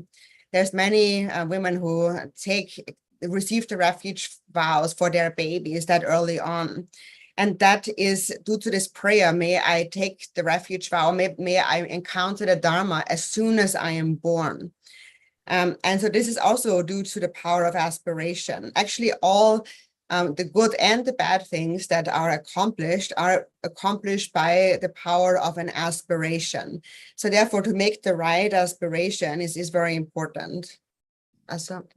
There's many women who receive the refuge vows for their babies that early on. And that is due to this prayer, may I take the refuge vow, may I encounter the Dharma as soon as I am born. And so this is also due to the power of aspiration. Actually, all the good and the bad things that are accomplished by the power of an aspiration. So therefore, to make the right aspiration is very important. So.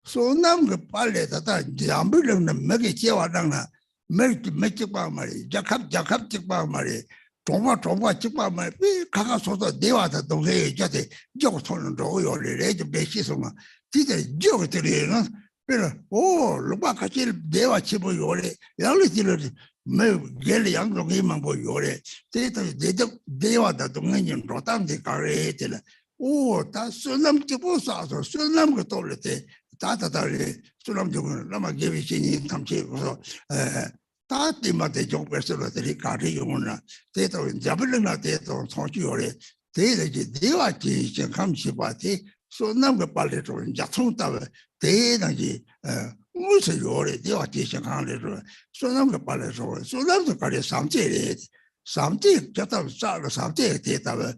So nam ke pale tata jambilang na megi chewa dang na megi chikpa mari jakap chikpa mari tongwa chikpa mari pi kaka soto dewa ta dongse jate jok tono do yo le je beshi so ma tite jok tiri na pero oh lupa kachil dewa chibo yo le yang tiri me gele yang dong imang bo yo le tite dewa ta dongse nyen rotam de kare tila oh ta sunam chibo sa so sunam ke tole te 다다다리 수람적으로 남아 계획이 감치고서 다띠마대 종배서들이 가리 용어나 대도 잡을려나 대도 소주요래 대대지 대와지 감치바티 소남가 빨리 좀 자통다에 대단지 무슨 요래 대와지 생각하래로 소남가 빨리 좀 소남도 가리 삼제래 삼제 잡다 싸로 삼제 대다에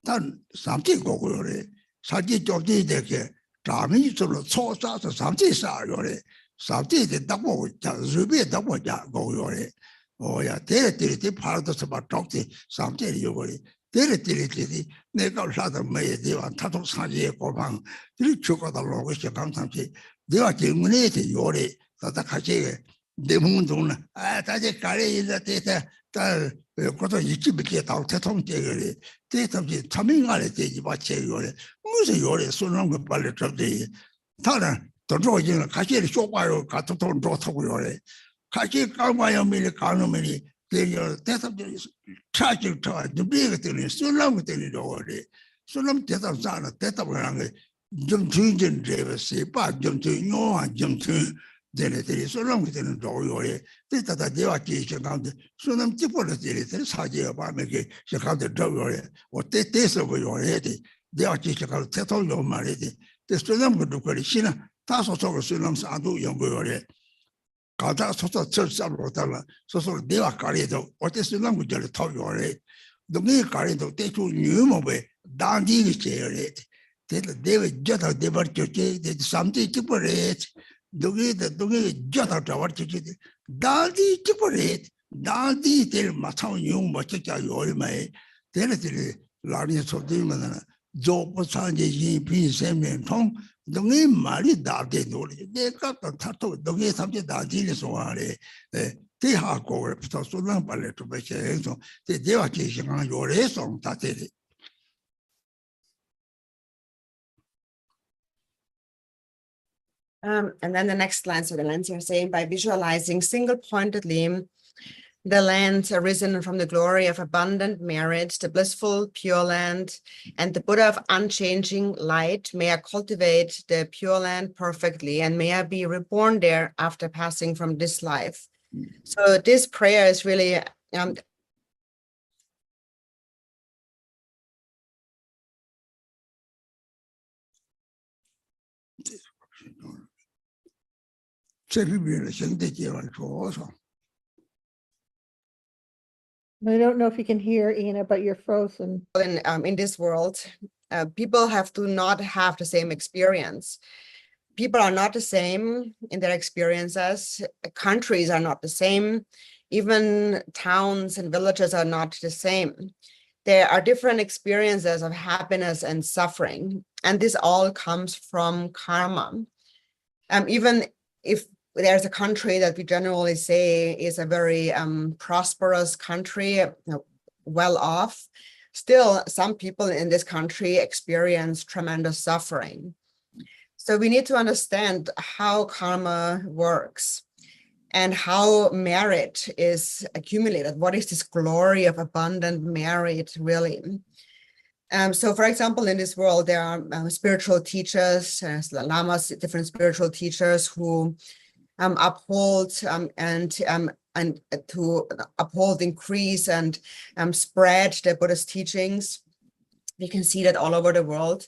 단 삼제 고고요래 사지 쪽지 되게 자민이 저로 초사서 삼지사 요래 삼지에 답고 자 르비에 답고 자 고요래 오야 데레데레 파르도서 바 쪽지 삼지에 요거리 데레데레 내가 사다 매에 되와 타도 사지에 고방 이 추가다 로고 시간상지 내가 질문에 요래 다다 같이 대문동나 아 다제 가래 인자 데이터 다 그것도 이집에 다 대통령제거리 대통령이 참인하래 되지 마치 요래 무슨 요래 손은 거 빨리 잡지 다른 더 좋아지는 같이 쇼바요 같은 돈 좋다고 요래 같이 가마야 밀 가노면이 되려 대통령이 차지 저 준비가 되는 손은 거 되는 요래 손은 대답잖아 대답을 게 정주인전 제베스 빠좀 중요한 점수 데레데레 소름 되는 도요에 때다다 대화기 시간데 소름 집어를 데레데레 사지에 밤에게 시간데 도요에 어때 때서 거요에 대화기 시간 대통령 말이지 소름 그렇게 신나 다소 속을 소름 사도 연구요에 가다 소소 철사로 달라 소소 대화 가리도 어때 소름 그절 도요에 동네 가리도 대초 뉴모베 단디기 제요에 대대 저다 대버쪽에 삼지 집어래 동네 저다 저버치지 다디 집어래 다디 될 마찬 용 멋지자 요리마에 데레데레 라니 소디면은 Job Sanjay Yin Pin Semen Tong, Dongi Mali Dade Noli, they got the tattoo, Dongi Sabji Dadi Soare, they have go to Sudan Ballet to make a so they are chasing on your raison that it. And then the next line, so the lines are saying, by visualizing single-pointedly the land arisen from the glory of abundant merit, the blissful Pure Land, and the Buddha of unchanging light, may I cultivate the Pure Land perfectly, and may I be reborn there after passing from this life. So this prayer is really I don't know if you can hear, Ina, but you're frozen. in this world, people do not have the same experience. People are not the same in their experiences. Countries are not the same. Even towns and villages are not the same. There are different experiences of happiness and suffering, and this all comes from karma. Even if there's a country that we generally say is a very prosperous country, well off, still some people in this country experience tremendous suffering. So we need to understand how karma works and how merit is accumulated. What is this glory of abundant merit really? So for example, in this world, there are spiritual teachers, lamas, different spiritual teachers who uphold and to uphold, increase, and spread the Buddhist teachings. We can see that all over the world.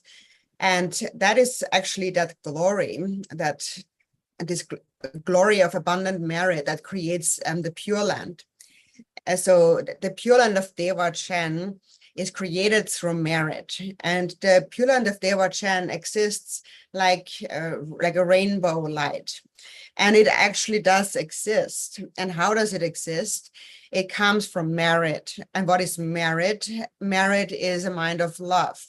And that is actually that glory, this glory of abundant merit that creates the Pure Land. And so the Pure Land of Dewa Chen is created through merit, and the Pure Land of Dewa Chen exists like a rainbow light, and it actually does exist. And how does it exist? It comes from merit. And what is merit? Merit is a mind of love.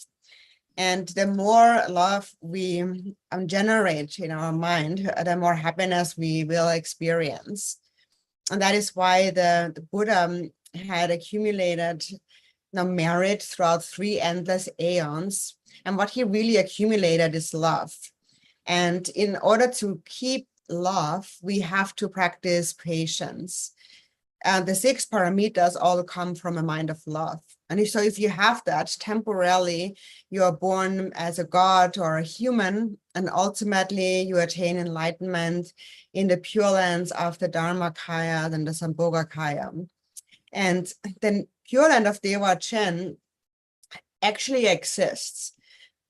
And the more love we generate in our mind, the more happiness we will experience. And that is why the Buddha had accumulated merit throughout 3 endless aeons. And what he really accumulated is love. And in order to keep love, we have to practice patience. And the 6 paramitas all come from a mind of love. And if you have that, temporarily, you are born as a god or a human, and ultimately you attain enlightenment in the Pure Lands of the Dharmakaya and the Sambhogakaya. And then Pure Land of Dewa Chen actually exists.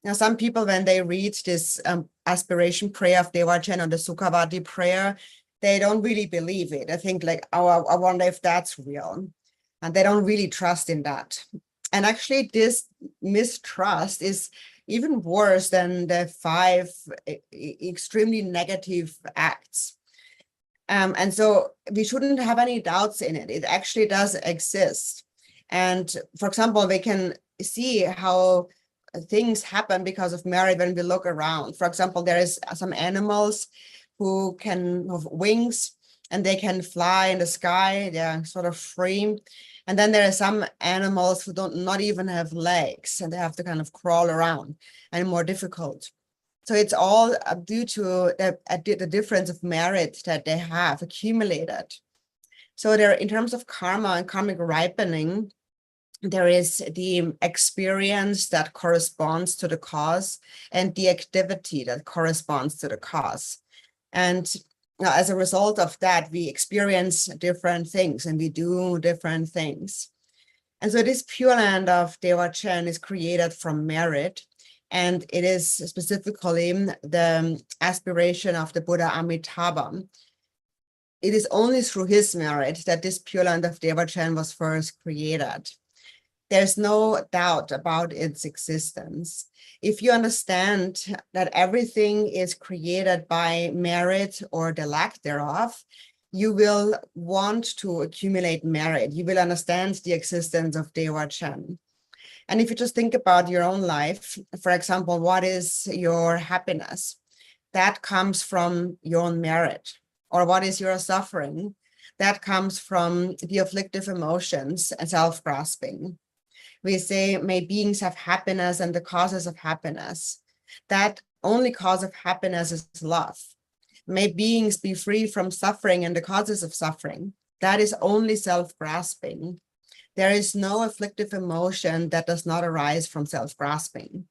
Now, some people, when they read this aspiration prayer of Dewa Chen or the Sukhavati prayer, they don't really believe it. I think like, oh, I wonder if that's real. And they don't really trust in that. And actually, this mistrust is even worse than the 5 extremely negative acts. And so we shouldn't have any doubts in it. It actually does exist. And for example, we can see how things happen because of merit when we look around. For example, there is some animals who can have wings and they can fly in the sky. They're sort of free. And then there are some animals who not even have legs, and they have to kind of crawl around and more difficult. So it's all due to the difference of merit that they have accumulated. So there, in terms of karma and karmic ripening, there is the experience that corresponds to the cause and the activity that corresponds to the cause. And as a result of that, we experience different things and we do different things. And so this Pure Land of Dewa Chen is created from merit. And it is specifically the aspiration of the Buddha Amitabha. It is only through his merit that this Pure Land of Dewa Chen was first created. There's no doubt about its existence. If you understand that everything is created by merit or the lack thereof, you will want to accumulate merit. You will understand the existence of Dewa Chen. And if you just think about your own life, for example, what is your happiness? That comes from your own merit. Or what is your suffering? That comes from the afflictive emotions and self-grasping. We say, may beings have happiness and the causes of happiness. That only cause of happiness is love. May beings be free from suffering and the causes of suffering. That is only self-grasping. There is no afflictive emotion that does not arise from self-grasping.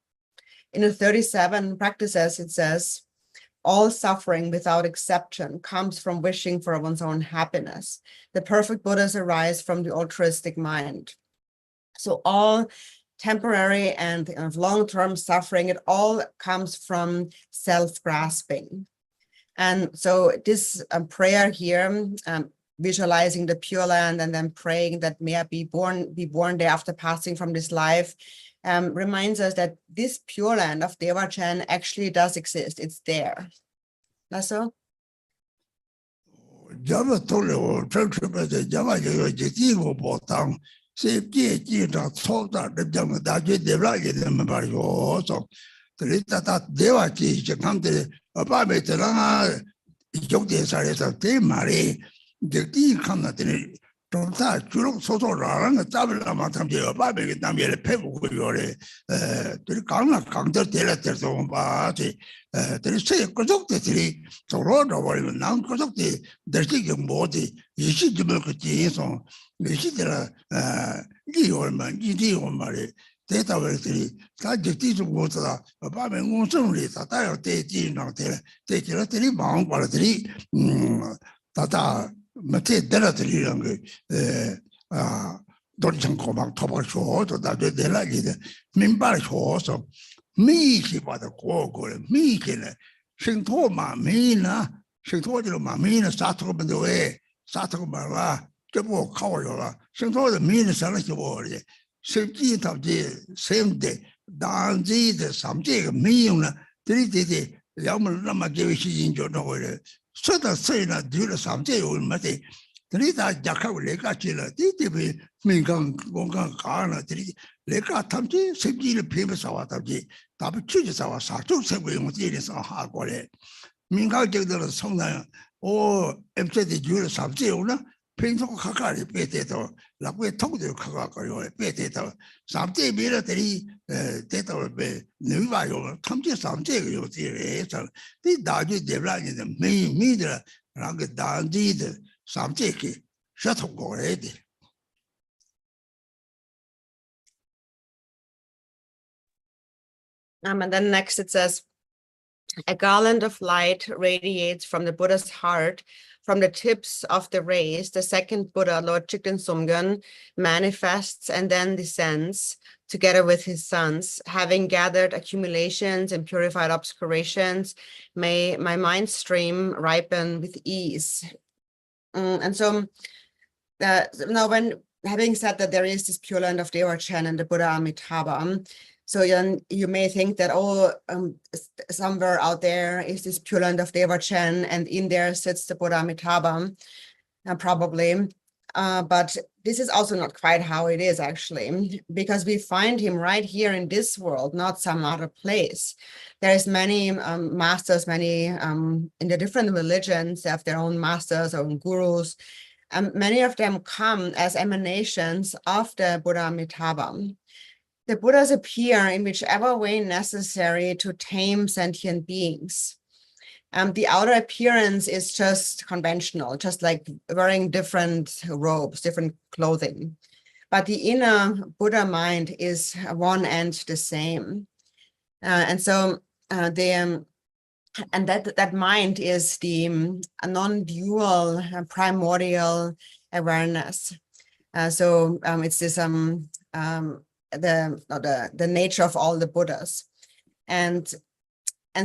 In the 37 practices, it says, all suffering without exception comes from wishing for one's own happiness. The perfect Buddhas arise from the altruistic mind. So all temporary and long-term suffering, it all comes from self-grasping. And so this prayer here, visualizing the Pure Land and then praying that may I be born there after passing from this life, reminds us that this Pure Land of Devachan actually does exist. It's there. That's so. Java Tolo, Church, Java, Jitigo, Botang, Save Gita, Solta, the Jama, Daji, the Ragi, the Mario, also. The Rita Devachi, the country, a Babe, the Langa, Jokes are a team, Marie, the tea come Tonta, Churuk Soto, Rang, a Tabla Matam, a Babe, Namia, Pebble, the Karma counter teleters on party. There is a conducted so road over non conducted, there's a body, you see the mercury, so you see the Giorman, Gideon Mary, data very, that the teacher was a Babe Monson, a tire, take a little bound, but Tata. Mate delatri don't come back to short or that they like it. Mimbar short, so me about the core, me kill it. Sing to my mina, sing to my mina, start up in the way, start up my la, the more cover, sing to the mina, select word. Sing it of the same day, down the something, me, 3 days, Yaman gave she in your nowhere. So the say that do the something will matter. The Rita Jaka Leka Chilla, DTV, Mingan, Gongan Karna, Leka Tamji, Sibji, the papers of Ataji, Tabu Churches our Satu, Sebi, Mutilis on Hardware. Minga gave the song, or empty the Jura something, Paint of Kakari, Peteto, like we told you, Kakari, Peteto, something military, Teto, Nuva, come to something you see, they died the right in the main media, like down did something, shut up already. And then next it says, a garland of light radiates from the Buddha's heart. From the tips of the rays, the second Buddha, Lord Chikden Sumgön, manifests and then descends together with his sons. Having gathered accumulations and purified obscurations, may my mind stream ripen with ease. And so now when having said that there is this Pure Land of Devachan and the Buddha Amitabha, so you may think that, somewhere out there is this Pure Land of Devachan, and in there sits the Buddha Amitabha, probably. But this is also not quite how it is, actually, because we find him right here in this world, not some other place. There's many masters, many in the different religions, they have their own masters, own gurus. Many of them come as emanations of the Buddha Amitabha. The Buddhas appear in whichever way necessary to tame sentient beings. The outer appearance is just conventional, just like wearing different robes, different clothing. But the inner Buddha mind is one and the same. And so that mind is the non-dual primordial awareness. It's this the nature of all the Buddhas. And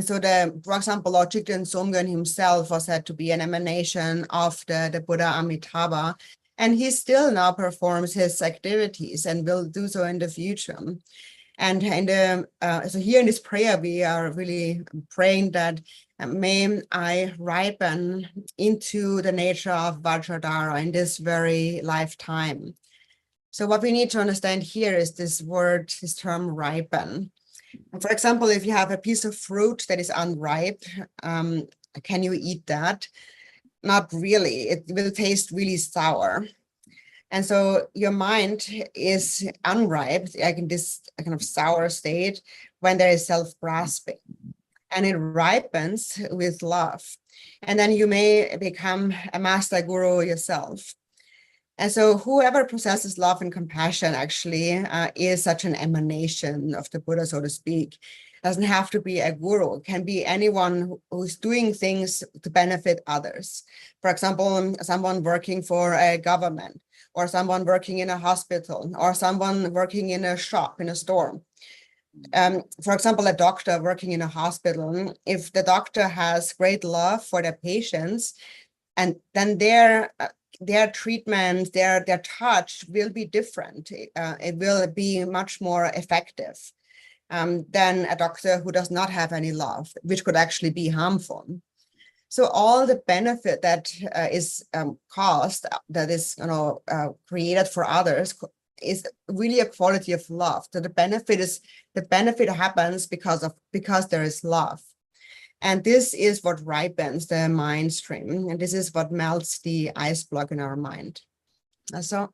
so for example, Lord Chikden Sumgön himself was said to be an emanation of the Buddha Amitabha, and he still now performs his activities and will do so in the future. And so here in this prayer, we are really praying that may I ripen into the nature of Vajradhara in this very lifetime. So what we need to understand here is this word, this term ripen. For example, if you have a piece of fruit that is unripe, can you eat that? Not really. It will taste really sour. And so your mind is unripe, like in this kind of sour state, when there is self-grasping. And it ripens with love. And then you may become a master guru yourself. And so whoever possesses love and compassion actually is such an emanation of the Buddha, so to speak. Doesn't have to be a guru. It can be anyone who's doing things to benefit others. For example, someone working for a government, or someone working in a hospital, or someone working in a shop, in a store. For example, a doctor working in a hospital, if the doctor has great love for their patients, and then their treatment, their touch will be different. It will be much more effective than a doctor who does not have any love, which could actually be harmful. So all the benefit that is caused, that is created for others, is really a quality of love. So the benefit happens because there is love. And this is what ripens the mind stream. And this is what melts the ice block in our mind. So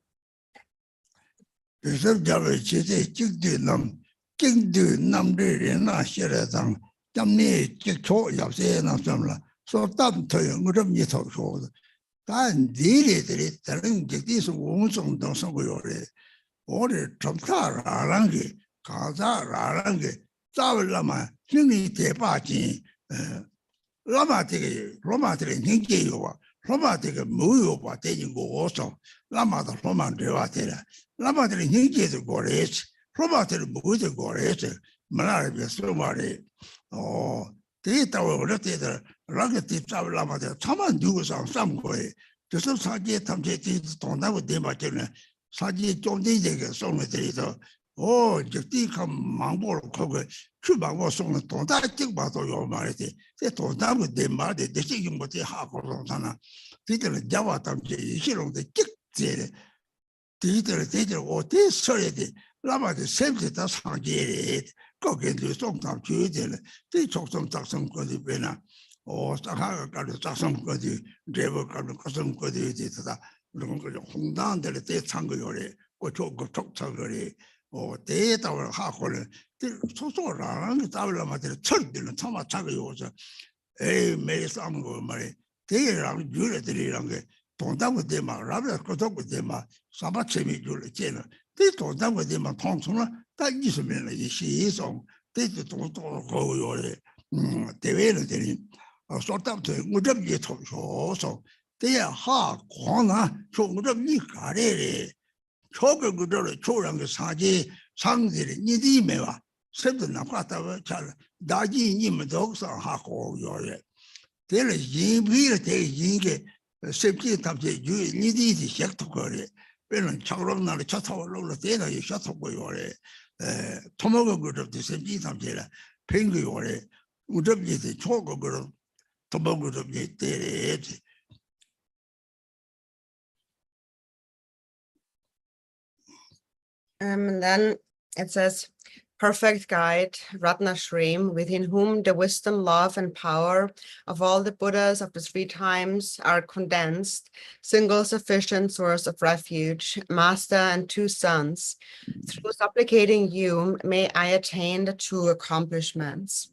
Lama take Ninja, Lama take a Muyo, but taking go also. Lama the Roman Devatera, Lama the Ninja the Gores, Roma the Muyo Gores, Malaria, somebody. Oh, data or letter, Rocket Lama, the Taman do some way. Just some Saji, Tamjeti, don't have with them, Saji, John Dizig, some with the Oh, just come Mambo cover, Cuba was on the Tonta, take battle your marity. They told them with them, the decision with the half of Rontana. Peter Java Tamji, she on the kick theatre. Theatre or this solid. Lama the same that that's how get go get to some time to they talk some good Bena or Sahara got some good, Devo got some good. Hong down the Tangori, or talk Tangori. or data or 하고는 소소랑 따블라 마들 철들은 참아 차고요서 에이 매일 싸는 거 말이 대랑 유래들이란 게 돈다고 되면 라벨 거도 되면 사바체미 줄을 제는 대 돈다고 되면 통통은 다 있으면 이 시성 대도 돈도 거요래 대회를 되니 소답도 무접이 통소서 대야 하 권아 총무접이 가래래 초그 그들을 초랑의 사지 상들이 니디메와 seb도 나빠다고 잘 다지 님도 없어 하고 요래 대를 인비를 대 인게 셉지 탑제 유 니디디 시작도 거래 별은 차그런 날에 차타올로 대나 시작하고 요래 토목을 그렇게 셉지 탑제라 팽그 요래 우접지대 초그 그런 토목을 그렇게 대래 And then it says, perfect guide, Ratna Shrim, within whom the wisdom, love, and power of all the Buddhas of the 3 times are condensed, single sufficient source of refuge, master and 2 sons. Through supplicating you, may I attain the 2 accomplishments.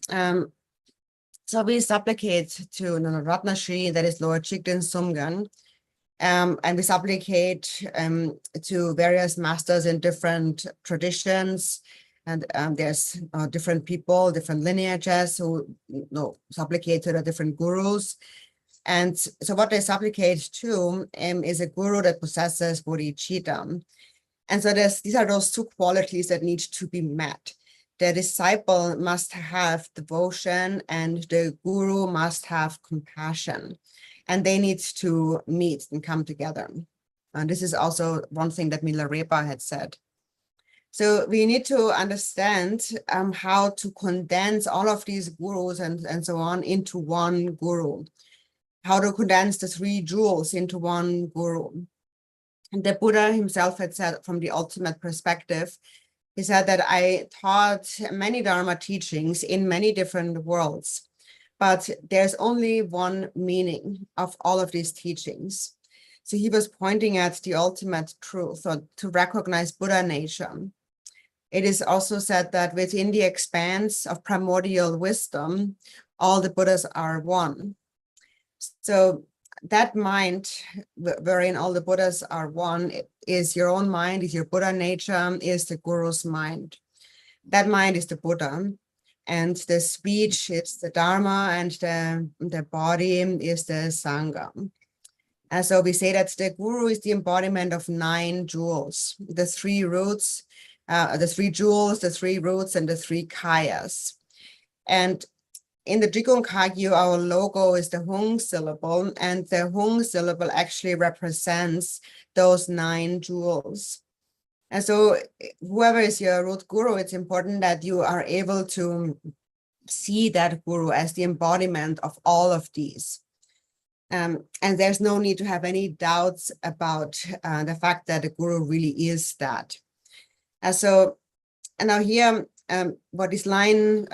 So we supplicate to Ratna Shri, that is Lord Chigden Sumgan. And we supplicate to various masters in different traditions, and there's different people, different lineages who supplicate to the different gurus. And so what they supplicate to is a guru that possesses bodhicitta. And so these are those 2 qualities that need to be met. The disciple must have devotion and the guru must have compassion. And they need to meet and come together. And this is also one thing that Milarepa had said. So we need to understand how to condense all of these gurus and so on into one guru. How to condense the 3 jewels into one guru. the Buddha himself had said from the ultimate perspective, he said that I taught many Dharma teachings in many different worlds, but there's only one meaning of all of these teachings. So he was pointing at the ultimate truth, or to recognize Buddha nature. It is also said that within the expanse of primordial wisdom, all the Buddhas are one. So that mind wherein all the Buddhas are one is your own mind, is your Buddha nature, is the Guru's mind. That mind is the Buddha, and the speech is the Dharma, and the body is the Sangha. And so we say that the Guru is the embodiment of 9 jewels, the 3 roots, the 3 jewels, the 3 roots, and the 3 kayas. And in the Drikung Kagyu, our logo is the Hung syllable, and the Hung syllable actually represents those 9 jewels. And so whoever is your root guru, it's important that you are able to see that guru as the embodiment of all of these. And there's no need to have any doubts about the fact that the guru really is that. And now here, what this line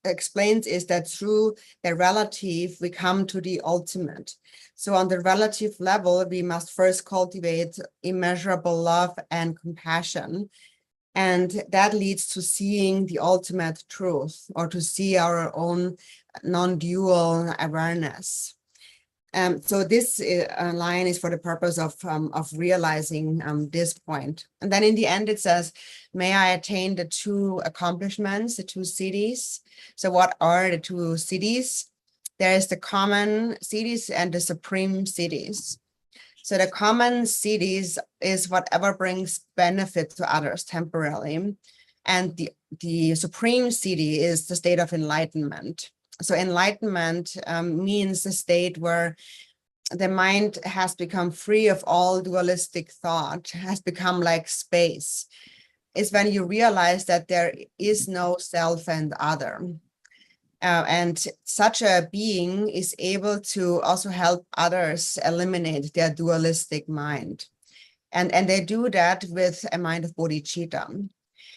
explains is that through the relative, we come to the ultimate. So on the relative level, we must first cultivate immeasurable love and compassion. And that leads to seeing the ultimate truth, or to see our own non-dual awareness. So this line is for the purpose of realizing this point. And then in the end, it says, may I attain the 2 accomplishments, the 2 siddhis. So what are the 2 siddhis? There is the common siddhis and the supreme siddhis. So the common siddhis is whatever brings benefit to others temporarily. And the supreme siddhi is the state of enlightenment. So enlightenment means a state where the mind has become free of all dualistic thought, has become like space. It's when you realize that there is no self and other. And such a being is able to also help others eliminate their dualistic mind. And they do that with a mind of bodhicitta.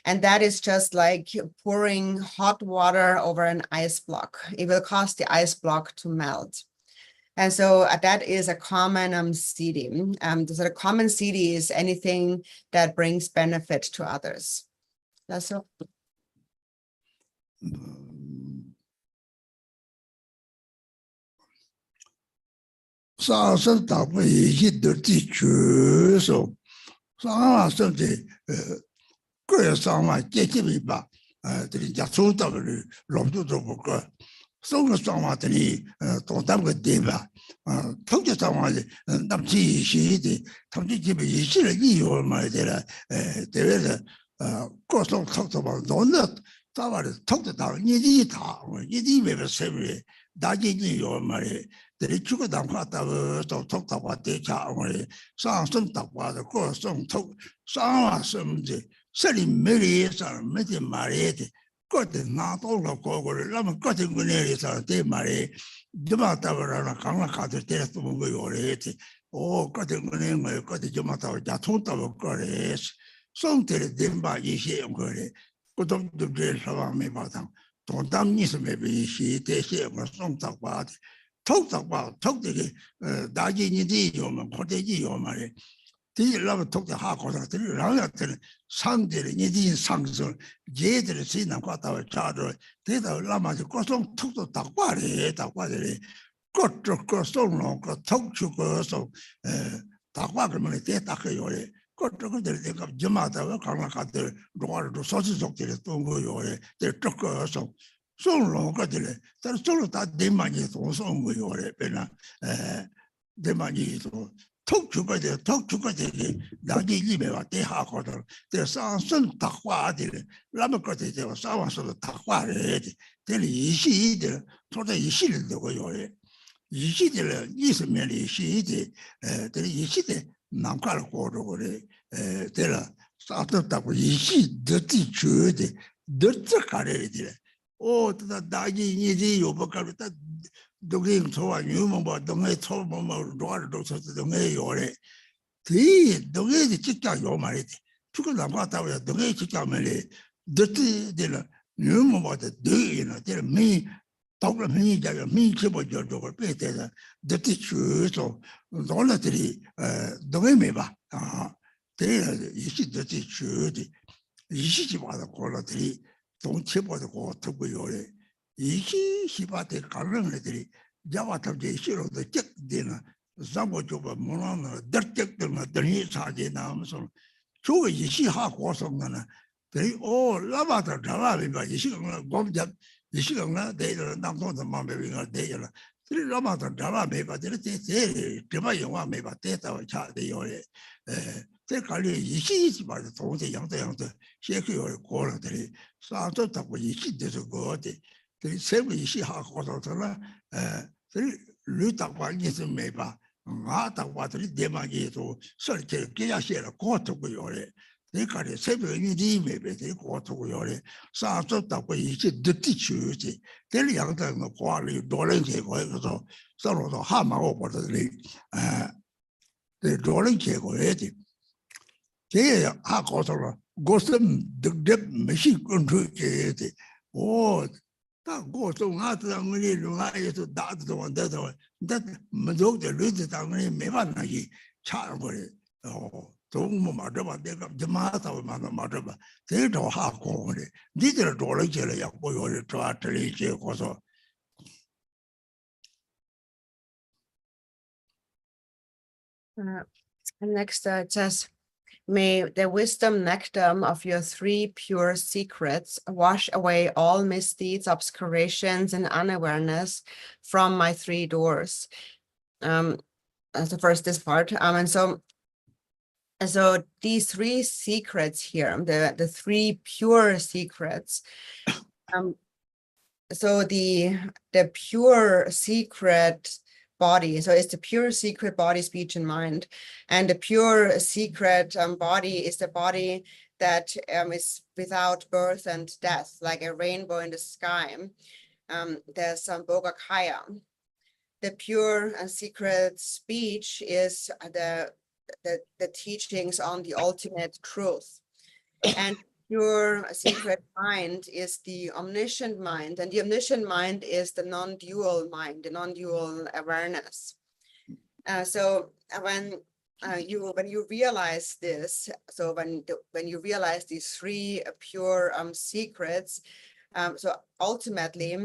And that is just like pouring hot water over an ice block. It will cause the ice block to melt. And so that is a common siddhi. So the common siddhi is anything that brings benefit to others. That's all. 티 동해의 직장 요 말이지. 죽을 남았다고요. 동해의 직장면에 듣지들 뉴모마다 되이나 들 미. Tokla mi jaga mi chibo jojo ko pe te da dati chu so dola tri dove me ba te ishi dati chu di ishi chi ba da ko la tri dong chibo da ko to go yo le ishi shi ba te ka ren le tri jawa ta de shi ro de chek de na za bo jo ba mo na dar chek de na dani sa de na mo so chu ishi ha ko so na te o la ba ta da ba ishi ko ga 이 시간에 대를 남동도 마음에 대를 그리 로마도 잡아 매바 되는 제 대바 영화 매바 대다고 차대요 에 관리 이시지 말도 동대 양대 셰크요 고르들이 사도 답고 이시돼서 거데 그 세부 이시하고서라 그리 류답고 이제 매바 아답고들이 대마기도 설계 계약시에 고토고요 내가래 새벽이 리메베데 고토고요래 사업답고 이제 늦지 주지 될 양당의 과리 노랭제 거에서 서로도 하마고 버들이 그 노랭제 거에지 제 하고서로 고슴 득득 메시 컨트롤제지 오다 고송 아트당이 루가에서 나도 원대도 근데 뭐도 르지 당이 매반나기 차버리 동무 맞아봐 내가 저마다고 맞아봐 대도 하고 그래 니들 돌아지려 약고 요리 저한테 고서 Next, it says, may the wisdom nectar of your three pure secrets wash away all misdeeds, obscurations, and unawareness from my three doors. So first this part, and so these three secrets here, the three pure secrets. So the pure secret body, so it's the pure secret body, speech, and mind, and the pure secret body is the body that is without birth and death, like a rainbow in the sky. There's some Bogakaya. The pure and secret speech is the teachings on the ultimate truth, and pure secret mind is the omniscient mind, and the omniscient mind is the non-dual mind, the non-dual awareness. So when you realize this, so when you realize these three pure secrets, so ultimately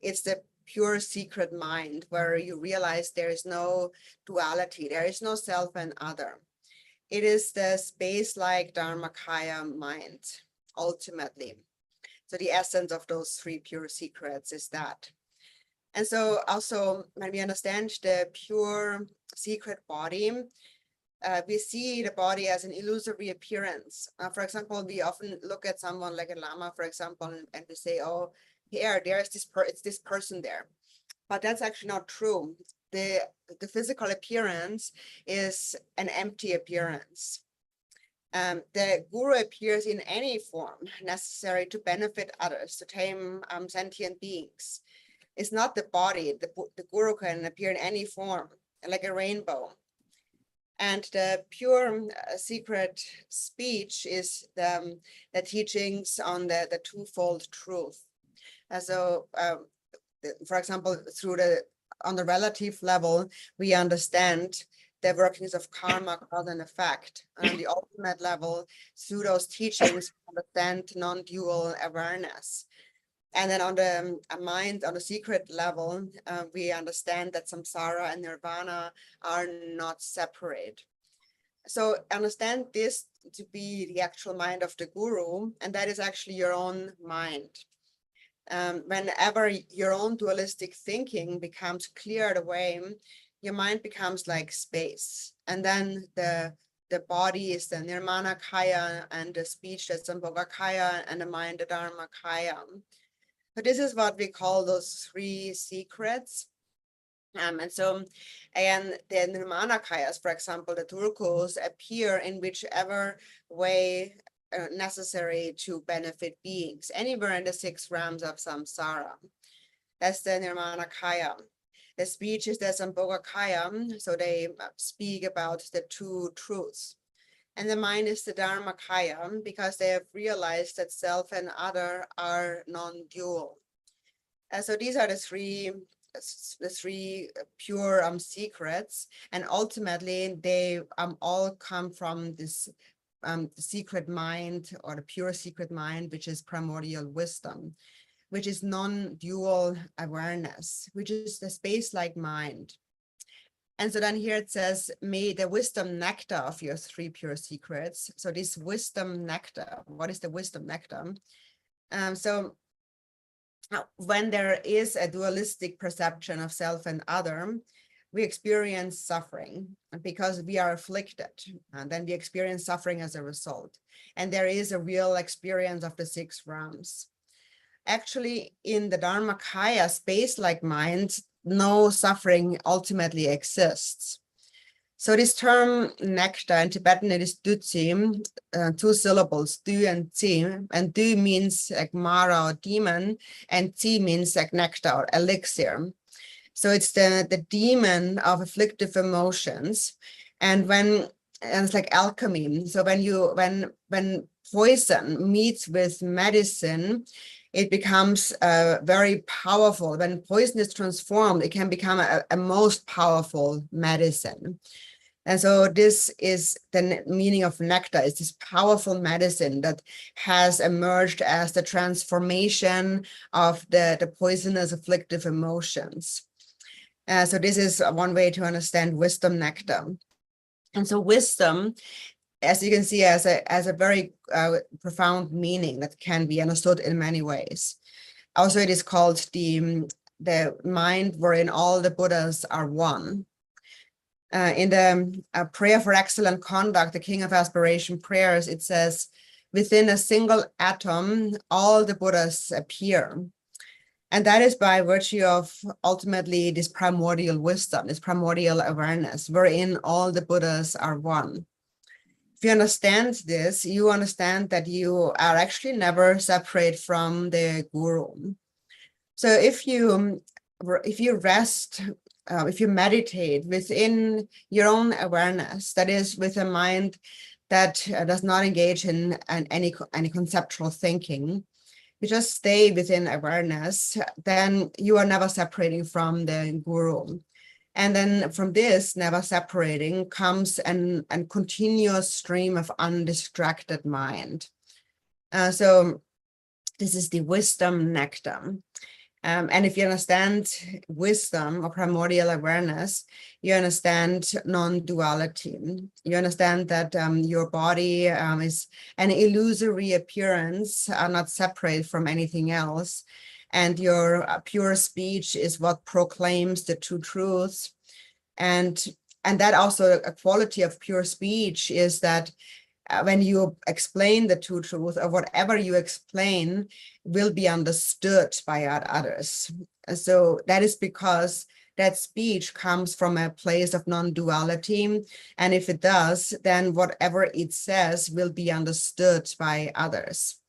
it's the pure secret mind where you realize there is no duality, there is no self and other. It is the space-like Dharmakaya mind, ultimately. So the essence of those three pure secrets is that. And so also when we understand the pure secret body, we see the body as an illusory appearance. For example, we often look at someone like a lama, for example, and we say, oh, there's it's this person there. But that's actually not true. The physical appearance is an empty appearance. The guru appears in any form necessary to benefit others, to tame sentient beings. It's not the body. The guru can appear in any form, like a rainbow. And the pure secret speech is the teachings on the twofold truth. So, for example, on the relative level, we understand the workings of karma, cause and effect. And on the ultimate level, through those teachings, we understand non-dual awareness. And then on the mind, on the secret level, we understand that samsara and nirvana are not separate. So understand this to be the actual mind of the guru, and that is actually your own mind. Whenever your own dualistic thinking becomes cleared away, your mind becomes like space. And then the body is the Nirmanakaya, and the speech that's Sambhogakaya, and the mind the Dharmakaya. So this is what we call those three secrets. And the Nirmanakayas, for example, the Turkus, appear in whichever way necessary to benefit beings, anywhere in the 6 realms of samsara. That's the Nirmanakaya. the speech is the Sambhogakaya, so they speak about the two truths. And the mind is the Dharmakaya, because they have realized that self and other are non-dual. So these are the three pure secrets, and ultimately they all come from this the secret mind, or the pure secret mind, which is primordial wisdom, which is non-dual awareness, which is the space-like mind. And so then here it says, may the wisdom nectar of your three pure secrets. So this wisdom nectar, what is the wisdom nectar? So when there is a dualistic perception of self and other, we experience suffering because we are afflicted, and then we experience suffering as a result. And there is a real experience of the six realms. Actually, in the Dharmakaya space-like mind, no suffering ultimately exists. So this term nectar in Tibetan, it is dutsi, 2 syllables, du and tsi, and du means like Mara or demon, and tsi means like nectar or elixir. So it's the demon of afflictive emotions. And it's like alchemy. So when poison meets with medicine, it becomes very powerful. When poison is transformed, it can become a most powerful medicine. And so this is the meaning of nectar, is this powerful medicine that has emerged as the transformation of the poisonous afflictive emotions. So this is one way to understand wisdom nectar. And so wisdom, as you can see, has a very profound meaning that can be understood in many ways. Also, it is called the mind wherein all the Buddhas are one. In the prayer for excellent conduct, the King of Aspiration prayers, it says, within a single atom, all the Buddhas appear. And that is by virtue of ultimately this primordial wisdom, this primordial awareness, wherein all the Buddhas are one. If you understand this, you understand that you are actually never separate from the Guru. So if you rest, if you meditate within your own awareness, that is with a mind that does not engage in any conceptual thinking, you just stay within awareness, then you are never separating from the Guru. And then from this never separating comes a continuous stream of undistracted mind. So this is the wisdom nectar. And if you understand wisdom or primordial awareness, you understand non-duality. You understand that your body is an illusory appearance, not separate from anything else. And your pure speech is what proclaims the two truths. And that also a quality of pure speech is that when you explain the two truths, or whatever you explain will be understood by others. So that is because that speech comes from a place of non-duality. And if it does, then whatever it says will be understood by others.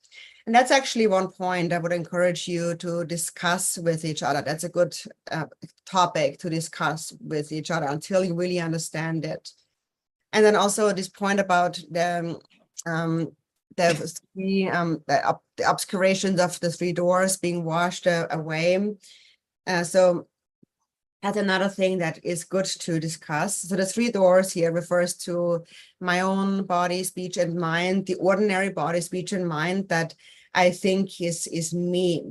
And that's actually one point I would encourage you to discuss with each other. That's a good topic to discuss with each other until you really understand it. And then also this point about the obscurations of the 3 doors being washed away. So that's another thing that is good to discuss. So the 3 doors here refers to my own body, speech, and mind, the ordinary body, speech, and mind that I think is me.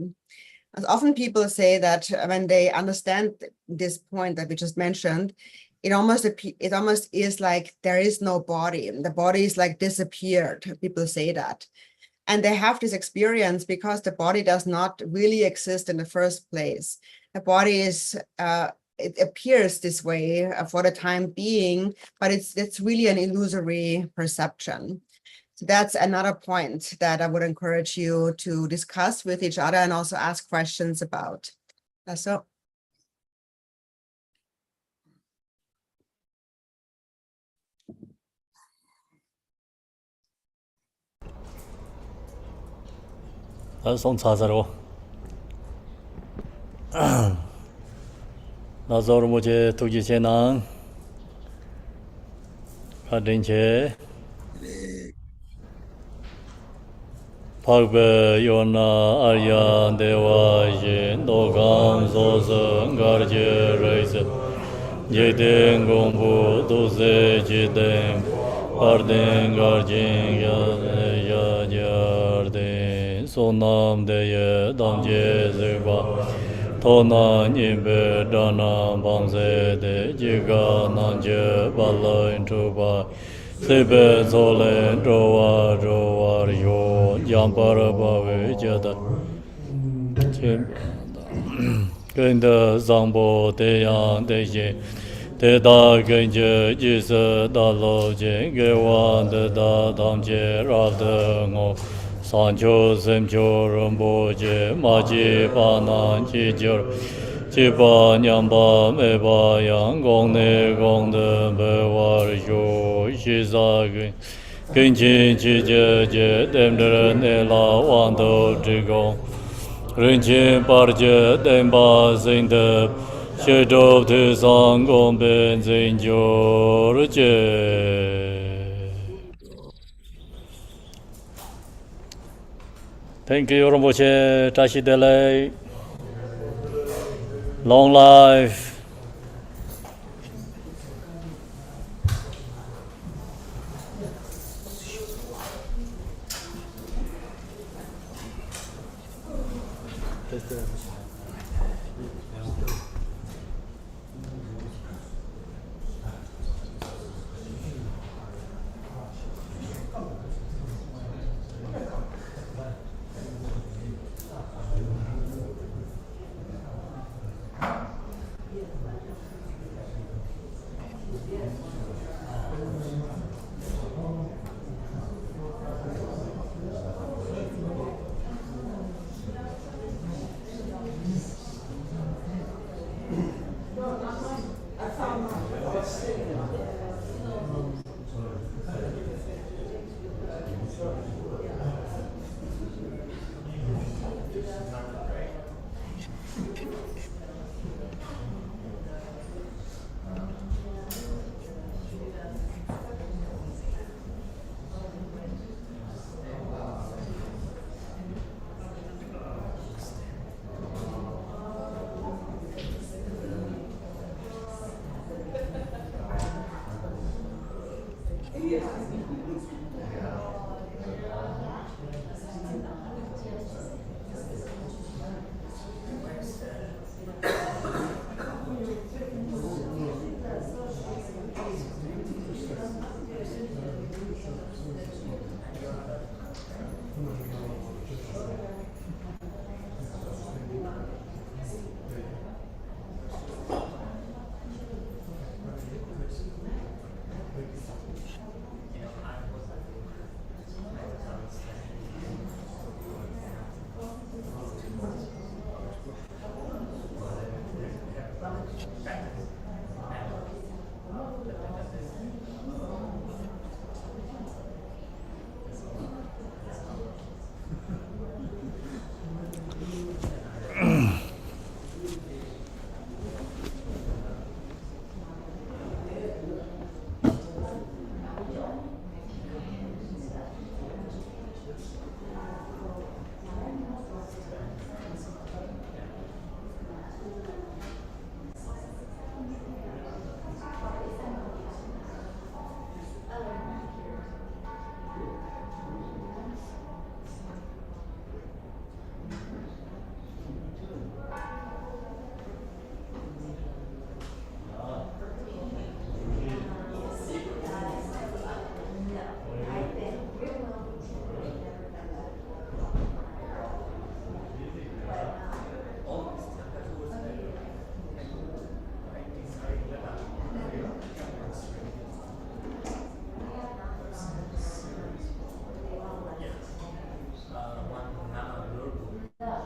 As often people say that when they understand this point that we just mentioned, it almost is like there is no body. The body is like disappeared. People say that. And they have this experience because the body does not really exist in the first place. The body is, it appears this way for the time being, but it's really an illusory perception. So that's another point that I would encourage you to discuss with each other and also ask questions about. So. Xong查查咯。Nazor Moje Tuji Chenang Kadinche Pagbe Yona Arya Deva Yin Dogam Zosa Garje Reise Jiden Gombu Dose Jiden Arden Garjin Yajarden Sonam Deye Damje Zeba Tona Nimbe Dana Bamze De Jiga Nanje Bala Intuba Sebe Zole Drowa Drowa Yo Jampara Bave Jada Kenda Zambo Deyang Deje Teda Genje Jisa Dalo Jenge Wan Da Damje Rada Ngo Sancho Semcho Ramboje Maji Panan Chijor Chipa Nyamba Meba Yang Gongne Gongde Bewar Yo Shizagin Kinchin Chije Je Demdere Nela Wando Drikung Rinchin Parje Demba Zinde Shedov Tisang Gomben Zinjor Je. Thank you, Rinpoche, Tashi Delay. Long life.